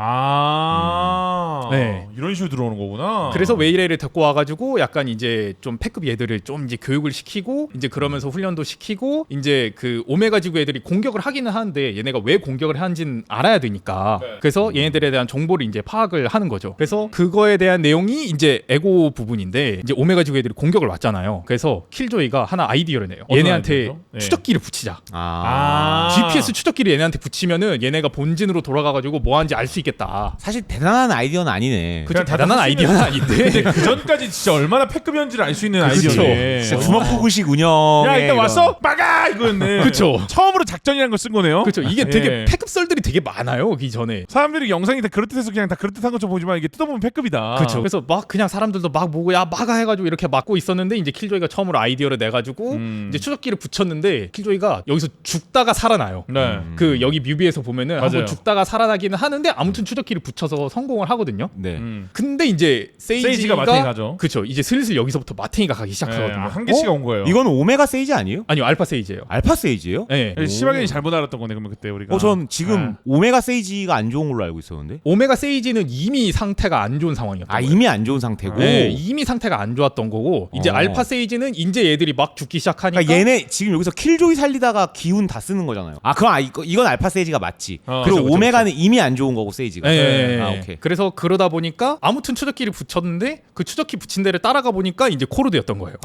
네. 이런 식으로 들어오는 거구나. 그래서 웨이레이를 데리고 와가지고 약간 이제 좀 패급 얘들을 좀 이제 교육을 시키고 이제 그러면서 훈련도 시키고 이제 그 오메가 지구 애들이 공격을 하기는 하는데 얘네가 왜 공격을 하는지는 알아야 되니까 그래서 얘네들에 대한 정보를 이제 파악을 하는 거죠. 그래서 그거에 대한 내용이 이제 에고 부분인데 이제 오메가 지구 애들이 공격을 왔잖아요. 그래서 킬조이가 하나 아이디어를 내요. 어떤 얘네한테 아이디어죠? 네. 추적기를 붙이자. 아. GPS 추적기를 얘네한테 붙이면은 얘네가 본진으로 돌아가가지고 뭐 하는지 알 수 있겠다. 사실 대단한 아이디어는 아니네. 그쵸, 그냥 대단한 다들 아이디어는 아닌데. 근데 그 전까지 진짜 얼마나 패급이었는지를 알 수 있는 그쵸. 아이디어네. 진짜 주먹구구식 운영. 야 일단 왔어? 막아 이거였네. 그쵸. 처음으로 작전이라는 걸 쓴 거네요. 그렇죠. 이게 예. 되게 패급 썰들이 되게 많아요. 그 이전에. 사람들이 영상이 다 그럴듯해서 그냥 다 그럴듯한 것처럼 보지만 이게 뜯어보면 패급이다. 그렇죠. 그래서 막 그냥 사람들도 막 보고 야 막아 해가지고 이렇게 막고 있었는데 이제 킬조이가 처음으로 아이디어를 내가지고 이제 추적기를 붙였는데 킬조이가 여기서 죽다가 살아나요. 네. 그 여기 뮤비에서 보면은 맞아요. 한번 죽다가 살아나기는 하는데 아무튼 추적기를 붙여서 성공을 하거든요. 네. 근데 이제 세이지가 마탱이 가죠. 그렇죠. 이제 슬슬 여기서부터 마탱이가 가기 시작하거든요. 한 개씩가 온 거예요. 이건 오메가 세이지 아니에요? 아니요, 알파 세이지예요. 알파 세이지예요? 네. 시바견이 잘못 알았던 거네 그러면 그때 우리가. 전 지금 오메가 세이지가 안 좋은 걸로 알고 있었는데. 오메가 세이지는 이미 상태가 안 좋은 상황이었던 거예요. 이미 안 좋은 상태고. 네, 이미 상태가 안 좋았던 거고 이제 알파 세이지는 이제 얘들이 막 죽기 시작하니까 그러니까 얘네 지금 여기서 킬조이 살리다가 기운 다 쓰는 거잖아요. 그럼 이건 알파 세이지가 맞지. 그리고 그쵸, 오메가는 이미 안 좋은 거고 세이지가. 네. 오케이. 그래서 그러다 보니까 아무튼 추적기를 붙였는데 그 추적기 붙인 데를 따라가 보니까 이제 코로드였던 거예요.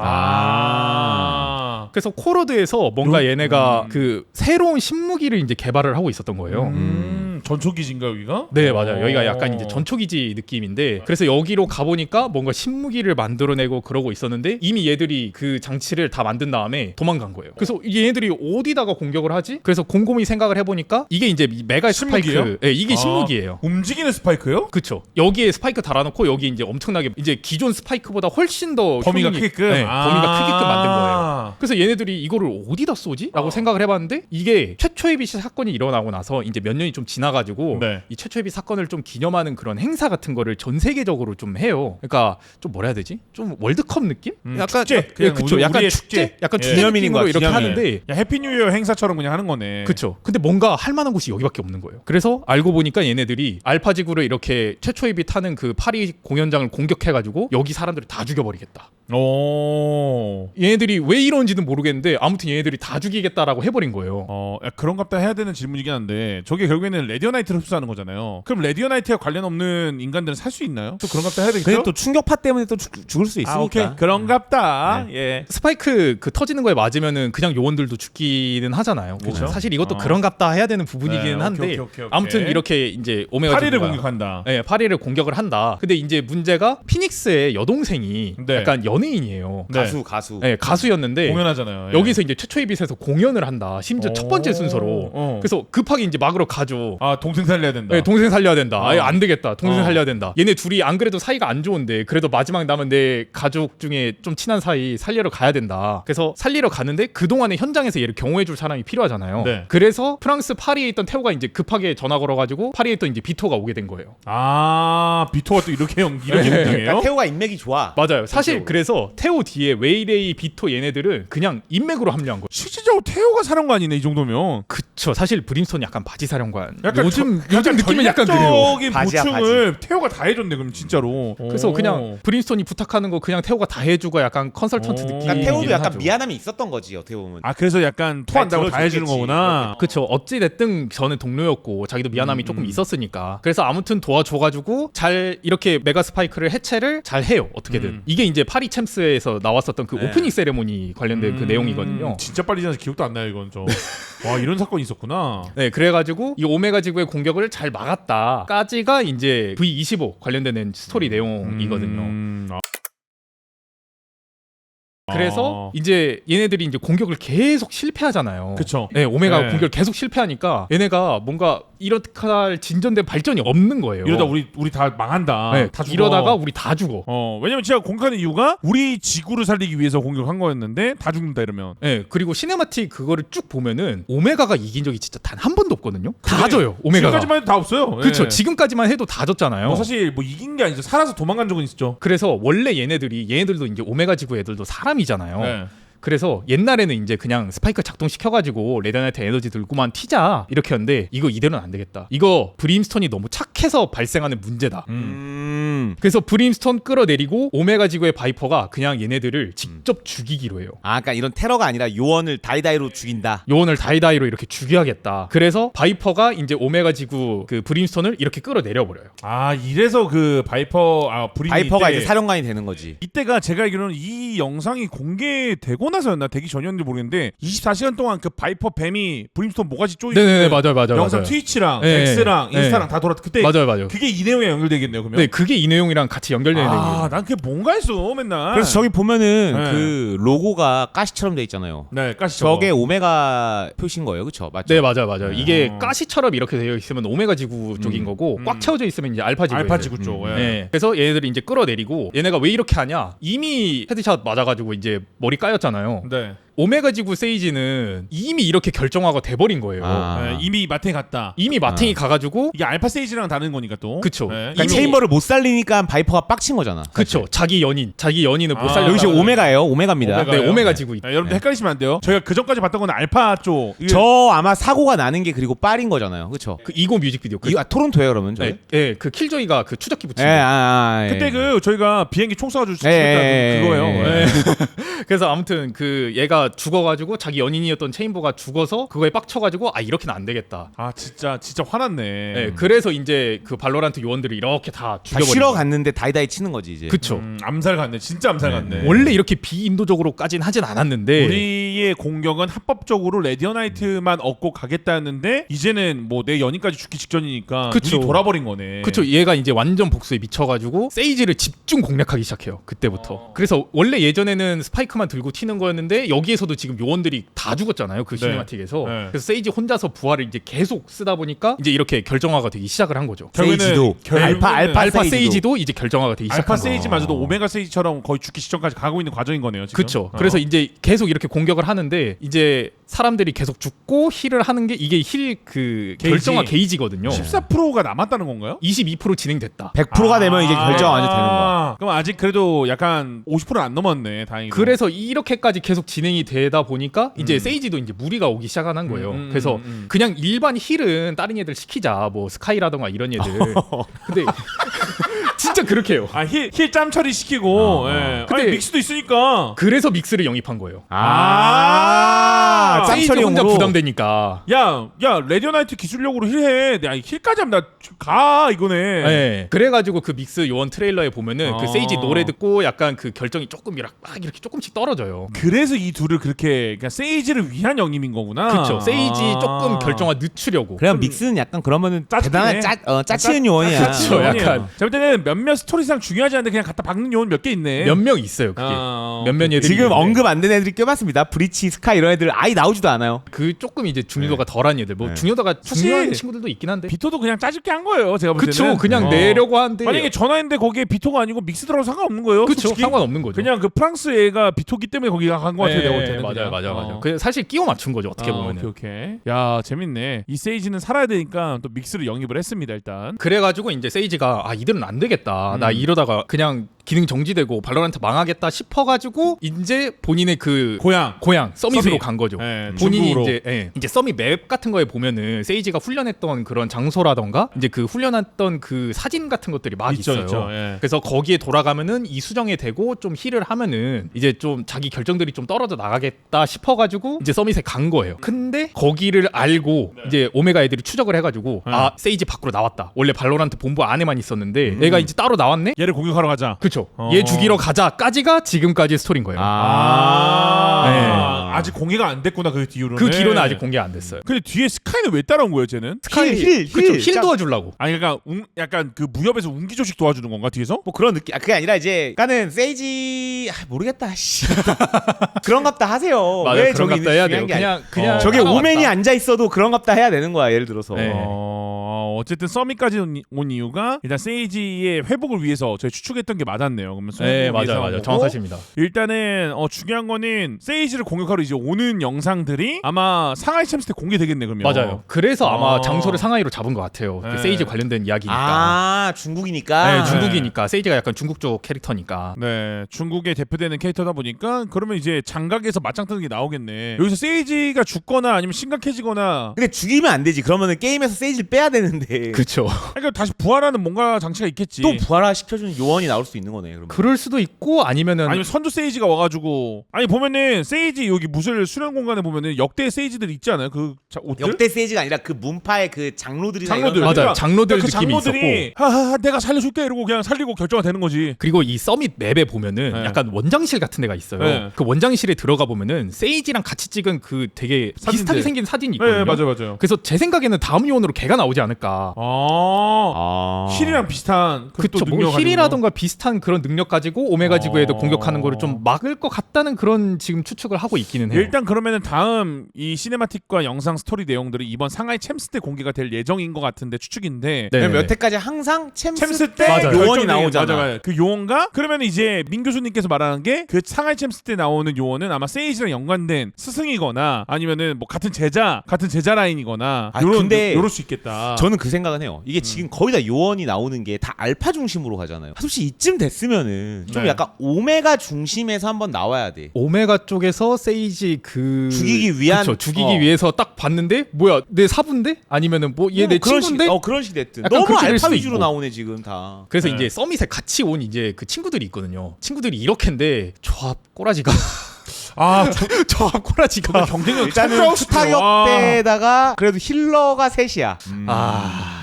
그래서 코로드에서 뭔가 얘네가 그 새로운 신무기를 이제 개발을 하고 있었던 거예요. 전초기지인가 여기가? 네, 맞아요. 여기가 약간 이제 전초기지 느낌인데 그래서 여기로 가보니까 뭔가 신무기를 만들어내고 그러고 있었는데 이미 얘들이 그 장치를 다 만든 다음에 도망간 거예요. 그래서 얘네들이 어디다가 공격을 하지? 그래서 곰곰이 생각을 해보니까 이게 이제 메가 신무기예요? 스파이크, 네, 이게 신무기예요. 움직이는 스파이크요? 그쵸. 여기에 스파이크 달아놓고 여기 이제 엄청나게 이제 기존 스파이크보다 훨씬 더 범위가 효능이- 크게끔? 네, 범위가 크게끔 만든 거예요. 그래서 얘네들이 이거를 어디다 쏘지? 라고 생각을 해봤는데 이게 최초의 빛 사건이 일어나고 나서 이제 몇 년이 좀 지나가지고 네. 이 최초의 빛 사건을 좀 기념하는 그런 행사 같은 거를 전 세계적으로 좀 해요. 그러니까 좀 뭐라 해야 되지? 좀 월드컵 느낌? 약간 축제. 예, 그쵸. 우리- 약간 우리의 축제? 약간 예. 축제 기념일인 느낌으로 거야, 이렇게 기념일. 하는데 야, 해피뉴이어 행사처럼 그냥 하는 거네. 그쵸. 근데 뭔가 할 만한 곳이 여기밖에 없는 거예요. 그래서 알고 보니까 얘네들이 알파 지구를 이렇게 최초의 빛 하는 그 파리 공연장을 공격해가지고 여기 사람들을 다 죽여버리겠다. 오. 얘네들이 왜 이런지는 모르겠는데 아무튼 얘네들이 다 죽이겠다라고 해버린 거예요. 야, 그런갑다 해야 되는 질문이긴 한데 저게 결국에는 레디어나이트를 흡수하는 거잖아요. 그럼 레디어나이트와 관련 없는 인간들은 살 수 있나요? 또 그런갑다 해야 되겠죠? 근데 또 충격파 때문에 또 죽을 수 있으니까. 오케이. 그런갑다. 예. 스파이크 그 터지는 거에 맞으면은 그냥 요원들도 죽기는 하잖아요. 뭐 그쵸? 사실 이것도 그런갑다 해야 되는 부분이기는 네, 한데 오케이. 아무튼 이렇게 이제 오메가 파리를 지구가- 공격한다. 네, 파리를 공격을 한다. 근데 이제 문제가 피닉스의 여동생이 네. 약간 연예인이에요. 네. 가수. 네, 가수였는데 공연하잖아요. 예. 여기서 이제 최초의 빛에서 공연을 한다. 심지어 첫 번째 순서로. 그래서 급하게 이제 막으러 가죠. 동생 살려야 된다. 네, 동생 살려야 된다. 아예 안 되겠다. 동생 어. 살려야 된다. 얘네 둘이 안 그래도 사이가 안 좋은데 그래도 마지막 남은 내 가족 중에 좀 친한 사이 살리러 가야 된다. 그래서 살리러 가는데 그동안에 현장에서 얘를 경호해줄 사람이 필요하잖아요. 네. 그래서 프랑스 파리에 있던 태호가 이제 급하게 전화 걸어가지고 파리에 있던 이제 비토가 오게 된 거예요. 비토가 또 이렇게 네. 등장해요? 그러니까 태호가 인맥이 좋아. 맞아요. 사실 진짜로. 그래서 태호 뒤에 웨이레이, 비토 얘네들은 그냥 인맥으로 합류한 거예요. 실질적으로 태호가 사령관이네 이 정도면. 그쵸. 사실 브림스톤이 약간 바지 사령관. 약간 요즘 약간 느낌은 약간 그래요. 전략적인 바지야, 보충을 태호가 다 해줬네 그럼 진짜로. 그래서 그냥 브림스톤이 부탁하는 거 그냥 태호가 다 해주고 약간 컨설턴트 오. 느낌. 그러니까 태호도 약간 미안함이 있었던 거지 어떻게 보면. 그래서 약간 토한다고 다 해주는 들어줬겠지. 거구나. 그쵸. 어찌 됐든 저는 동료였고 자기도 미안함이 조금 있었으니까. 그래서 아무튼 도와줘가지고 잘 이렇게 메가 스파이크를 해체를 잘 해요. 어떻게든. 이게 이제 파리 챔스에서 나왔었던 그 네. 오프닝 세레모니 관련된 그 내용이거든요. 진짜 빨리 지나서 기억도 안 나요 이건 저. 와 이런 사건이 있었구나. 네, 그래가지고 이 오메가 지구의 공격을 잘 막았다까지가 이제 V25 관련된 스토리 내용이거든요. 그래서 이제 얘네들이 이제 공격을 계속 실패하잖아요. 그쵸. 네, 오메가 네. 공격을 계속 실패하니까 얘네가 뭔가 이렇게 할 진전된 발전이 없는 거예요. 이러다 우리 다 망한다. 네, 다 죽어. 이러다가 우리 다 죽어. 왜냐면 제가 공격하는 이유가 우리 지구를 살리기 위해서 공격한 거였는데 다 죽는다 이러면. 네, 그리고 시네마틱 그거를 쭉 보면은 오메가가 이긴 적이 진짜 단 한 번도 없거든요. 다 져요. 오메가가. 지금까지만 해도 다 없어요. 그렇죠. 예. 지금까지만 해도 다 졌잖아요. 사실 뭐 이긴 게 아니죠. 살아서 도망간 적은 있었죠. 그래서 원래 얘네들도 이제 오메가 지구 애들도 사람이잖아요. 네. 그래서 옛날에는 이제 그냥 스파이크 작동시켜가지고 레디어나이트 에너지 들고만 튀자 이렇게 했는데 이거 이대로는 안 되겠다. 이거 브림스톤이 너무 착해서 발생하는 문제다. 그래서 브림스톤 끌어내리고 오메가 지구의 바이퍼가 그냥 얘네들을 직접 죽이기로 해요. 그러니까 이런 테러가 아니라 요원을 다이다이로 죽인다. 요원을 다이다이로 이렇게 죽여야겠다. 그래서 바이퍼가 이제 오메가 지구 그 브림스톤을 이렇게 끌어내려 버려요. 이래서 그 바이퍼 브림이 바이퍼가 이때, 이제 사령관이 되는 거지. 이때가 제가 알기로는 이 영상이 공개되고 나서였나 되기 전이었는지 모르겠는데 24시간 동안 그 바이퍼 뱀이 브림스톤 모가지 쪼이는 네네네, 맞아요. 영상 맞아요. 트위치랑 네, X랑 네. 인스타랑 다 돌았 그때 맞아요. 그게 이 내용에 연결되겠네요 그러면. 네, 그게 이 내용이랑 같이 연결되는 내용이에요. 난 그게 뭔가 했어 맨날. 그래서 저기 보면은 네. 그 로고가 가시처럼 돼 있잖아요. 네 까시 저게 오메가 표시인 거예요, 그렇죠? 맞죠? 네, 맞아요. 이게 가시처럼 이렇게 되어 있으면 오메가 지구 쪽인 거고 꽉 채워져 있으면 이제 알파 지구. 알파 지구 쪽. 예. 네. 그래서 얘네들이 이제 끌어내리고 얘네가 왜 이렇게 하냐? 이미 헤드샷 맞아가지고 이제 머리 까였잖아요. 네. 오메가 지구 세이지는 이미 이렇게 결정화가 돼버린 거예요. 네, 이미 마탱이 갔다. 이미 마탱이 가가지고 이게 알파 세이지랑 다른 거니까 또. 그쵸. 네. 그러니까 체인버를 못 살리니까 바이퍼가 빡친 거잖아. 그쵸. 자기 연인을 못 살려. 여기서 오메가예요. 오메가입니다. 오메가요? 네, 오메가 지구. 여러분들 헷갈리시면 안 돼요. 저희가 그 전까지 봤던 건 알파 쪽. 이게 저 아마 사고가 나는 게 그리고 빨인 거잖아요. 그렇죠? 그 이고 뮤직비디오. 이거 토론토예요, 그러면 저희? 네, 네, 그 킬조이가 그 추적기 붙인 예, 거. 그때 그 저희가 비행기 총 쏴가지고 죽였다 예, 그거예요. 예, 네. 그래서 아무튼 그 얘가 죽어가지고 자기 연인이었던 체인버가 죽어서 그거에 빡쳐가지고 아 이렇게는 안 되겠다. 아 진짜 화났네. 네, 그래서 이제 그 발로란트 요원들이 이렇게 다 다 죽여버린 실어 거예요. 갔는데 다이다이 치는 거지 이제. 그쵸. 암살 갔네. 진짜 암살 갔네. 원래 이렇게 비인도적으로까진 하진 않았는데 우리의 공격은 합법적으로 레디어나이트만 얻고 가겠다는데 이제는 뭐 내 연인까지 죽기 직전이니까 그쵸. 눈이 돌아버린 거네. 그쵸. 얘가 이제 완전 복수에 미쳐가지고 세이지를 집중 공략하기 시작해요. 그때부터. 그래서 원래 예전에는 스파이크만 들고 튀는 거였는데 여기에서도 지금 요원들이 다 죽었잖아요. 그 네. 시네마틱에서. 네. 그래서 세이지 혼자서 부활을 이제 계속 쓰다 보니까 이제 이렇게 결정화가 되기 시작을 한 거죠. 세이지도 결국에는 알파 세이지도 이제 결정화가 되기 시작한 알파 거예요. 세이지마저도 오메가 세이지처럼 거의 죽기 직전까지 가고 있는 과정인 거네요. 지금. 그렇죠. 그래서 이제 계속 이렇게 공격을 하는데 이제 사람들이 계속 죽고 힐을 하는 게 이게 힐 그 게이지. 결정화 게이지거든요. 14%가 남았다는 건가요? 22% 진행됐다. 100%가 되면 이제 결정 완전 되는 거야. 그럼 아직 그래도 약간 50%는 안 넘었네. 다행히. 그래서 이렇게까지 계속 진행이 되다 보니까 이제 세이지도 이제 무리가 오기 시작한 거예요. 그래서 그냥 일반 힐은 다른 애들 시키자. 뭐 스카이라던가 이런 애들. 근데 진짜 그렇게 해요. 힐 짬 처리 시키고. 예. 근데- 아니 믹스도 있으니까. 그래서 믹스를 영입한 거예요. 세이지 혼자 짬처리용으로. 부담되니까. 야 레디오나이트 기술력으로 힐해. 야 힐까지 하면 나 가 이거네. 네. 그래가지고 그 믹스 요원 트레일러에 보면은 그 아. 세이지 노래 듣고 약간 그 결정이 조금 막 이렇게 조금씩 떨어져요. 그래서 이 둘을 그렇게 그러니까 세이지를 위한 영임인 거구나. 그렇죠. 세이지 조금 결정화 늦추려고. 그냥 믹스는 약간 그러면은 짜증이네. 대단한 짜치는 요원이야. 그쵸. 약간. 제가 볼 때는 몇몇 스토리상 중요하지 않은데 그냥 갖다 박는 요원 몇 개 있네. 몇 명 있어요. 그게. 몇몇 애들이 지금 있는데. 언급 안 된 애들이 꽤 많습니다. 브리치, 스카 이런 애들 아예 나오지도 않아요. 그 조금 이제 중요도가 덜한 애들. 뭐 네. 중요도가 사실 중요한 친구들도 있긴 한데. 비토도 그냥 짜집게 한 거예요. 제가 볼 때는. 그쵸. 그냥 내려고 하는데. 만약에 전화했는데 거기에 비토가 아니고 믹스 들어도 상관없는 거예요. 그쵸. 솔직히. 상관없는 거죠. 그냥 그 프랑스 애가 비토기 때문에 거기가 간 거 같아요. 내가 볼 때는. 맞아요, 그냥. 맞아요. 그 사실 끼워 맞춘 거죠. 어떻게 보면은. 오케이. 야 재밌네. 이 세이지는 살아야 되니까 또 믹스를 영입을 했습니다 일단. 그래가지고 이제 세이지가 아 이들은 안 되겠다. 나 이러다가 그냥 기능 정지되고 발로란트 망하겠다 싶어가지고 이제 본인의 그 고향 서밋으로 서밋. 간 거죠. 네, 본인이 중국으로. 이제 서밋 맵 같은 거에 보면은 세이지가 훈련했던 그런 장소라던가 이제 그 훈련했던 그 사진 같은 것들이 막 있죠, 있어요. 있죠. 예. 그래서 거기에 돌아가면은 이 수정에 대고 좀 힐을 하면은 이제 좀 자기 결정들이 좀 떨어져 나가겠다 싶어가지고 이제 서밋에 간 거예요. 근데 거기를 알고 이제 오메가 애들이 추적을 해가지고 아 세이지 밖으로 나왔다. 원래 발로란트 본부 안에만 있었는데 얘가 이제 따로 나왔네. 얘를 공격하러 가자. 그쵸. 얘 죽이러 가자까지가 지금까지 스토리인 거예요. 아. 아직 공개가 안 됐구나 그 뒤로는. 그 뒤로는 아직 공개 안 됐어요. 근데 뒤에 스카이는 왜 따라온 거예요, 쟤는? 그쵸. 힐 도와주려고. 아니 그러니까 약간 그 무협에서 운기 조식 도와주는 건가 뒤에서? 뭐 그런 느낌. 그게 아니라 이제 그러니까는 세이지 모르겠다. 씨. 그런갑다 하세요. 맞아요. 왜 그런 저기 갑다 해야 중요한 돼요. 게 아니- 그냥 저게 따라왔다. 오맨이 앉아 있어도 그런갑다 해야 되는 거야. 예를 들어서. 네. 어쨌든 서밋까지 온 이유가 일단 세이지의 회복을 위해서 저희 추측했던 게 맞았네요. 그러면 네, 회복을 위해서 맞아요. 보고 정확하십니다. 일단은 중요한 거는 세이지를 공격하러 이제 오는 영상들이 아마 상하이 챔스 때 공개되겠네 그러면. 맞아요. 그래서 아마 어. 장소를 상하이로 잡은 것 같아요. 네. 세이지 관련된 이야기니까. 아 중국이니까. 네, 중국이니까 세이지가 약간 중국 쪽 캐릭터니까. 네, 중국에 대표되는 캐릭터다 보니까 그러면 이제 장각에서 맞짱 뜨는 게 나오겠네. 여기서 세이지가 죽거나 아니면 심각해지거나 근데 죽이면 안 되지. 그러면은 게임에서 세이지를 빼야 되는데. 그렇죠. 그러니까 다시 부활하는 뭔가 장치가 있겠지. 또 부활화 시켜주는 요원이 나올 수 있는 거네. 그러면. 그럴 수도 있고 아니면은 아니면 선조 세이지가 와가지고 아니 보면은 세이지 여기 무술 수련 공간에 보면은 역대 세이지들 있지 않아요? 그 옷들? 역대 세이지가 아니라 그 문파의 그 장로들이나 장로들. 이런 맞아요. 그러니까 장로들 그 느낌이 장로들이 하하 내가 살려줄게 이러고 그냥 살리고 결정가 되는 거지. 그리고 이 서밋 맵에 보면은 네. 약간 원장실 같은 데가 있어요. 네. 그 원장실에 들어가 보면은 세이지랑 같이 찍은 그 되게 사진들. 비슷하게 생긴 사진이 네, 있거든요. 맞아요. 그래서 제 생각에는 다음 요원으로 걔가 나오지 않을까. 않을까. 힐이랑 비슷한 그쵸, 뭐 힐이라던가 비슷한 그런 능력 가지고 오메가 지구에도 공격하는 거를 좀 막을 것 같다는 그런 지금 추측을 하고 있기는 해요. 일단 그러면은 다음 이 시네마틱과 영상 스토리 내용들이 이번 상하이 챔스 때 공개가 될 예정인 것 같은데 추측인데 네. 여태까지 항상 챔스 때 맞아요. 요원이 결정이- 나오잖아. 맞아. 그 요원가 그러면 이제 민 교수님께서 말하는 게 그 상하이 챔스 때 나오는 요원은 아마 세이지랑 연관된 스승이거나 아니면은 뭐 같은 제자 라인이거나 근데 요럴 수 있겠다. 저는 그 생각은 해요. 이게 지금 거의 다 요원이 나오는 게 다 알파 중심으로 가잖아요. 솔직히 이쯤 됐으면은 좀 네. 약간 오메가 중심에서 한번 나와야 돼. 오메가 쪽에서 세이지 그 죽이기 위한 죽이기 위해서 딱 봤는데 뭐야 내 사부인데 아니면은 뭐 얘 내 그런 친구인데 그런 식이 됐든 약간 너무 그렇게 될 알파 수도 위주로 있고. 나오네 지금 다. 그래서 네. 이제 서밋에 같이 온 이제 그 친구들이 있거든요. 친구들이 이렇게인데 조합 꼬라지가 조합 꼬라지가 경쟁력 일단은 투타격 때에다가 그래도 힐러가 셋이야.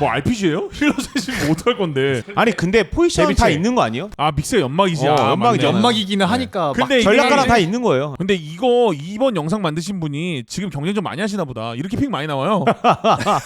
뭐 RPG예요? 힐러 셋이 뭐 어떡할 건데? 아니 근데 포지션 다 데뷔체. 있는 거 아니에요? 믹스의 연막이지. 연막이죠. 맞네. 연막이기는 하니까 근데 막 이게- 전략가랑 다 있는 거예요. 근데 이번 영상 만드신 분이 지금 경쟁 좀 많이 하시나 보다. 이렇게 픽 많이 나와요.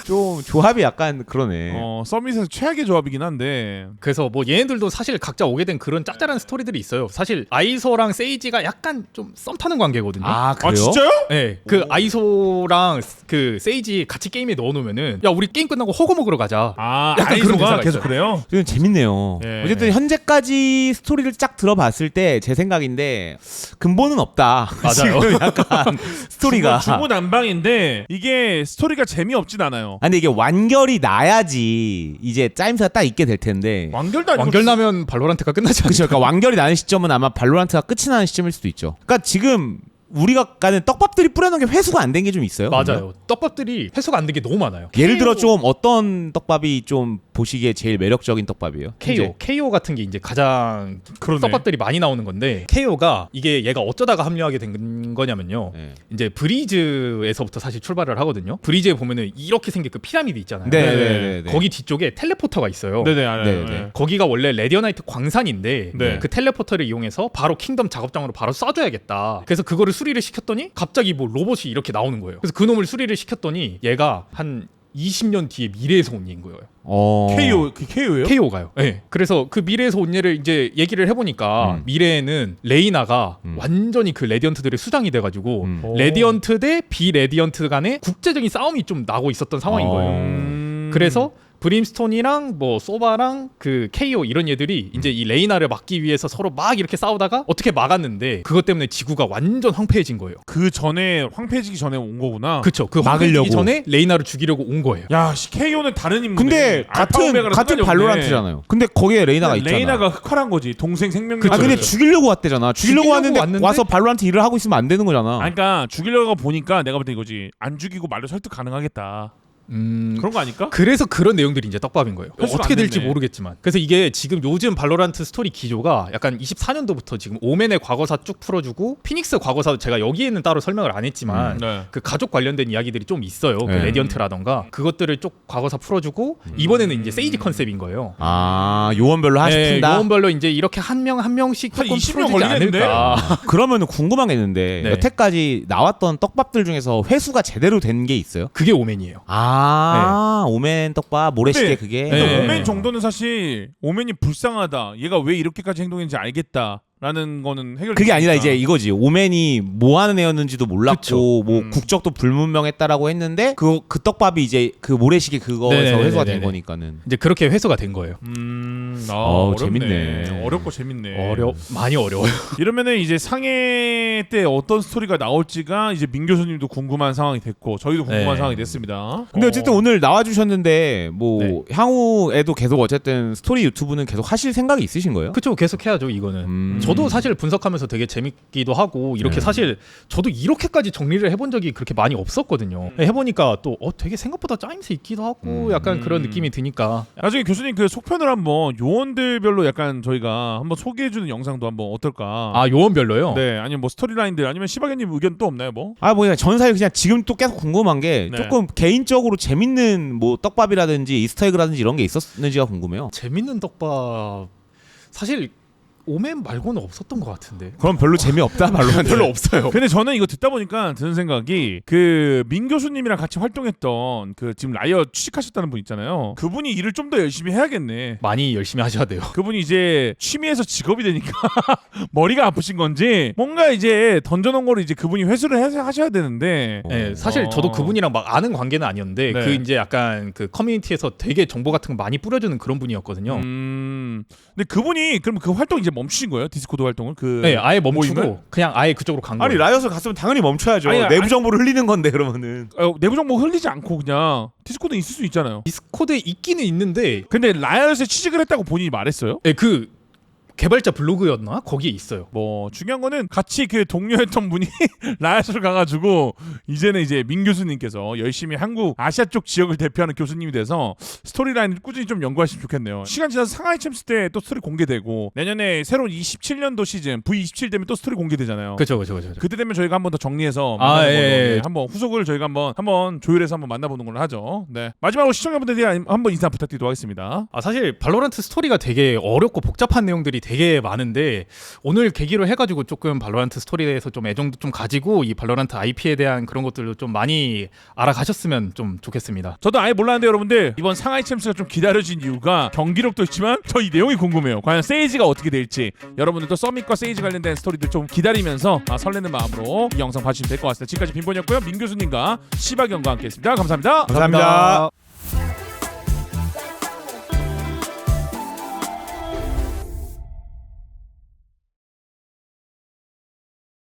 좀 조합이 약간 그러네. 서밋에서 최악의 조합이긴 한데. 그래서 뭐 얘네들도 사실 각자 오게 된 그런 짭짤한 스토리들이 있어요. 사실 아이소랑 세이지가 약간 좀 썸 타는 관계거든요. 아 그래요? 진짜요? 네, 그 아이소랑 그 세이지 같이 게임에 넣어놓으면은 야 우리 게임 끝나고 호거 먹으러 가자. 약간 그런 아이소가 대사가 계속 있어요. 그래요? 좀 재밌네요. 예. 어쨌든 현재까지 스토리를 쫙 들어봤을 때 제 생각인데 근본은 없다. 맞아요. 지금 약간 스토리가. 중구난방인데 이게 스토리가 재미없진 않아요. 근데 이게 완결이 나야지 이제 짜임새가 딱 있게 될 텐데. 완결도 아니고 완결 나면 발로란트가 끝나지 않죠. 그렇죠. 그러니까 완결이 나는 시점은 아마 발로란트가 끝이 나는 시점일 수도 있죠. 그러니까 지금 우리가 가는 떡밥들이 뿌려놓은 게 회수가 안 된 게 좀 있어요. 맞아요. 떡밥들이 회수가 안 된 게 너무 많아요. 예를 들어 좀 어떤 떡밥이 좀 보시기에 제일 매력적인 떡밥이에요? KO, KO 같은 게 이제 가장 그러네. 떡밥들이 많이 나오는 건데 KO가 이게 얘가 어쩌다가 합류하게 된 거냐면요. 네. 이제 브리즈에서부터 사실 출발을 하거든요. 브리즈에 보면은 이렇게 생긴 그 피라미드 있잖아요. 네. 거기 뒤쪽에 텔레포터가 있어요. 네네 알아요. 네, 네. 네. 거기가 원래 레디어나이트 광산인데 네. 그 텔레포터를 이용해서 바로 킹덤 작업장으로 바로 쏴줘야겠다. 그래서 그거를 수리를 시켰더니 갑자기 뭐 로봇이 이렇게 나오는 거예요. 그래서 그놈을 수리를 시켰더니 얘가 한 20년 뒤에 미래에서 온 얘인 거예요. KO 그 KO예요? KO가요. 네. 그래서 그 미래에서 온 얘를 이제 얘기를 해보니까 미래에는 레이나가 완전히 그 레디언트들의 수장이 돼가지고 레디언트 대 비레디언트 간의 국제적인 싸움이 좀 나고 있었던 상황인 거예요. 그래서 브림스톤이랑 뭐 소바랑 그 KO 이런 얘들이 이제 이 레이나를 막기 위해서 서로 막 이렇게 싸우다가 어떻게 막았는데 그것 때문에 지구가 완전 황폐해진 거예요. 그 전에 황폐해지기 전에 온 거구나. 그쵸. 그 막으려고. 황폐해지기 전에 레이나를 죽이려고 온 거예요. 야, KO는 다른 인물. 근데 같은 발로란트잖아요. 근데 거기에 레이나가 있잖아. 레이나가 흑화란 거지. 동생 생명력. 아 근데 죽이려고 왔대잖아. 죽이려고 왔는데 왔는데? 와서 발로란트 일을 하고 있으면 안 되는 거잖아. 그러니까 죽이려고 보니까 내가 볼 때 이거지. 안 죽이고 말로 설득 가능하겠다. 그런 거 아닐까? 그래서 그런 내용들이 이제 떡밥인 거예요. 회수가 어떻게 안 될지 됐네. 모르겠지만. 그래서 이게 지금 요즘 발로란트 스토리 기조가 약간 24년도부터 지금 오맨의 과거사 쭉 풀어주고 피닉스 과거사도 제가 여기에는 따로 설명을 안 했지만 네. 그 가족 관련된 이야기들이 좀 있어요. 그 네. 레디언트라던가 그것들을 쭉 과거사 풀어주고 이번에는 이제 세이지 컨셉인 거예요. 아 요원별로 하나씩 네, 푼다. 요원별로 이제 이렇게 한 명 한 명씩 한 조금 20명 풀어주지 걸리겠는데? 않을까. 그러면 궁금한 게 있는데 네. 여태까지 나왔던 떡밥들 중에서 회수가 제대로 된 게 있어요? 그게 오맨이에요. 오멘 떡밥 모래시계 그게. 근데 네. 오멘 정도는 사실 오멘이 불쌍하다. 얘가 왜 이렇게까지 행동했는지 알겠다. 라는 거는 해결. 그게 아니라 이제 이거지. 오맨이 뭐 하는 애였는지도 몰랐고 그쵸. 뭐 국적도 불문명했다라고 했는데 그 떡밥이 이제 그 모래시계 그거에서 네네네네네. 회수가 된 거니까는. 이제 그렇게 회수가 된 거예요. 어렵네. 재밌네. 어렵고 재밌네. 많이 어려워요. 이러면은 이제 상해 때 어떤 스토리가 나올지가 이제 민 교수님도 궁금한 상황이 됐고 저희도 궁금한 네. 상황이 됐습니다. 근데 어쨌든 오늘 나와주셨는데 뭐 네. 향후에도 계속 어쨌든 스토리 유튜브는 계속 하실 생각이 있으신 거예요? 그쵸, 계속 해야죠 이거는. 저도 사실 분석하면서 되게 재밌기도 하고 이렇게 네. 사실 저도 이렇게까지 정리를 해본 적이 그렇게 많이 없었거든요. 해보니까 또 되게 생각보다 짜임새 있기도 하고 약간 그런 느낌이 드니까. 나중에 교수님 그 속편을 한번 요원들별로 약간 저희가 한번 소개해주는 영상도 한번 어떨까? 아 요원별로요? 네, 아니면 뭐 스토리라인들 아니면 시바견님 의견 또 없나요, 뭐? 뭐 전사에 그냥 지금 또 계속 궁금한 게 네. 조금 개인적으로 재밌는 뭐 떡밥이라든지 이스터에그라든지 이런 게 있었는지가 궁금해요. 재밌는 떡밥 사실 오멘 말고는 없었던 것 같은데. 그럼 별로 재미없다 발로란트. 별로 없어요. 근데 저는 이거 듣다 보니까 드는 생각이 그 민 교수님이랑 같이 활동했던 그 지금 라이엇 취직하셨다는 분 있잖아요. 그분이 일을 좀 더 열심히 해야겠네. 많이 열심히 하셔야 돼요. 그분이 이제 취미에서 직업이 되니까 머리가 아프신 건지 뭔가 이제 던져놓은 거를 이제 그분이 회수를 하셔야 되는데. 네, 사실 저도 그분이랑 막 아는 관계는 아니었는데 네. 그 이제 약간 그 커뮤니티에서 되게 정보 같은 거 많이 뿌려주는 그런 분이었거든요. 근데 그분이 그럼 그 활동 이제 멈추신 거예요? 디스코드 활동을? 그 네, 아예 멈추고 모임을? 그냥 아예 그쪽으로 간 아니 거예요. 라이엇을 갔으면 당연히 멈춰야죠. 아니, 내부 정보를 흘리는 건데 그러면은. 내부 정보 흘리지 않고 그냥 디스코드 있을 수 있잖아요. 디스코드에 있기는 있는데 근데 라이엇에 취직을 했다고 본인이 말했어요? 네, 그 개발자 블로그였나? 거기에 있어요. 뭐 중요한 거는 같이 그 동료했던 분이 라이엇을 가가지고 이제는 이제 민 교수님께서 열심히 한국 아시아 쪽 지역을 대표하는 교수님이 돼서 스토리라인을 꾸준히 좀 연구하시면 좋겠네요. 시간 지나서 상하이 챔스 때 또 스토리 공개되고 내년에 새로운 27년도 시즌 V27 되면 또 스토리 공개되잖아요. 그렇죠. 그때 되면 저희가 한 번 더 정리해서 아, 만나보는 걸로, 예. 네, 한번 후속을 저희가 한번 조율해서 한번 만나보는 걸로 하죠. 네. 마지막으로 시청자분들께 한번 인사 부탁드리도록 하겠습니다. 아 사실 발로란트 스토리가 되게 어렵고 복잡한 내용들이 되게 많은데 오늘 계기로 해가지고 조금 발로란트 스토리에 대해서 좀 애정도 좀 가지고 이 발로란트 IP에 대한 그런 것들도 좀 많이 알아가셨으면 좀 좋겠습니다. 저도 아예 몰랐는데 여러분들 이번 상하이 챔스가 좀 기다려진 이유가 경기력도 있지만 저 이 내용이 궁금해요. 과연 세이지가 어떻게 될지 여러분들도 서밋과 세이지 관련된 스토리들 좀 기다리면서 설레는 마음으로 이 영상 봐주시면 될 것 같습니다. 지금까지 빈본이었고요. 민 교수님과 시바경과 함께했습니다. 감사합니다. 감사합니다.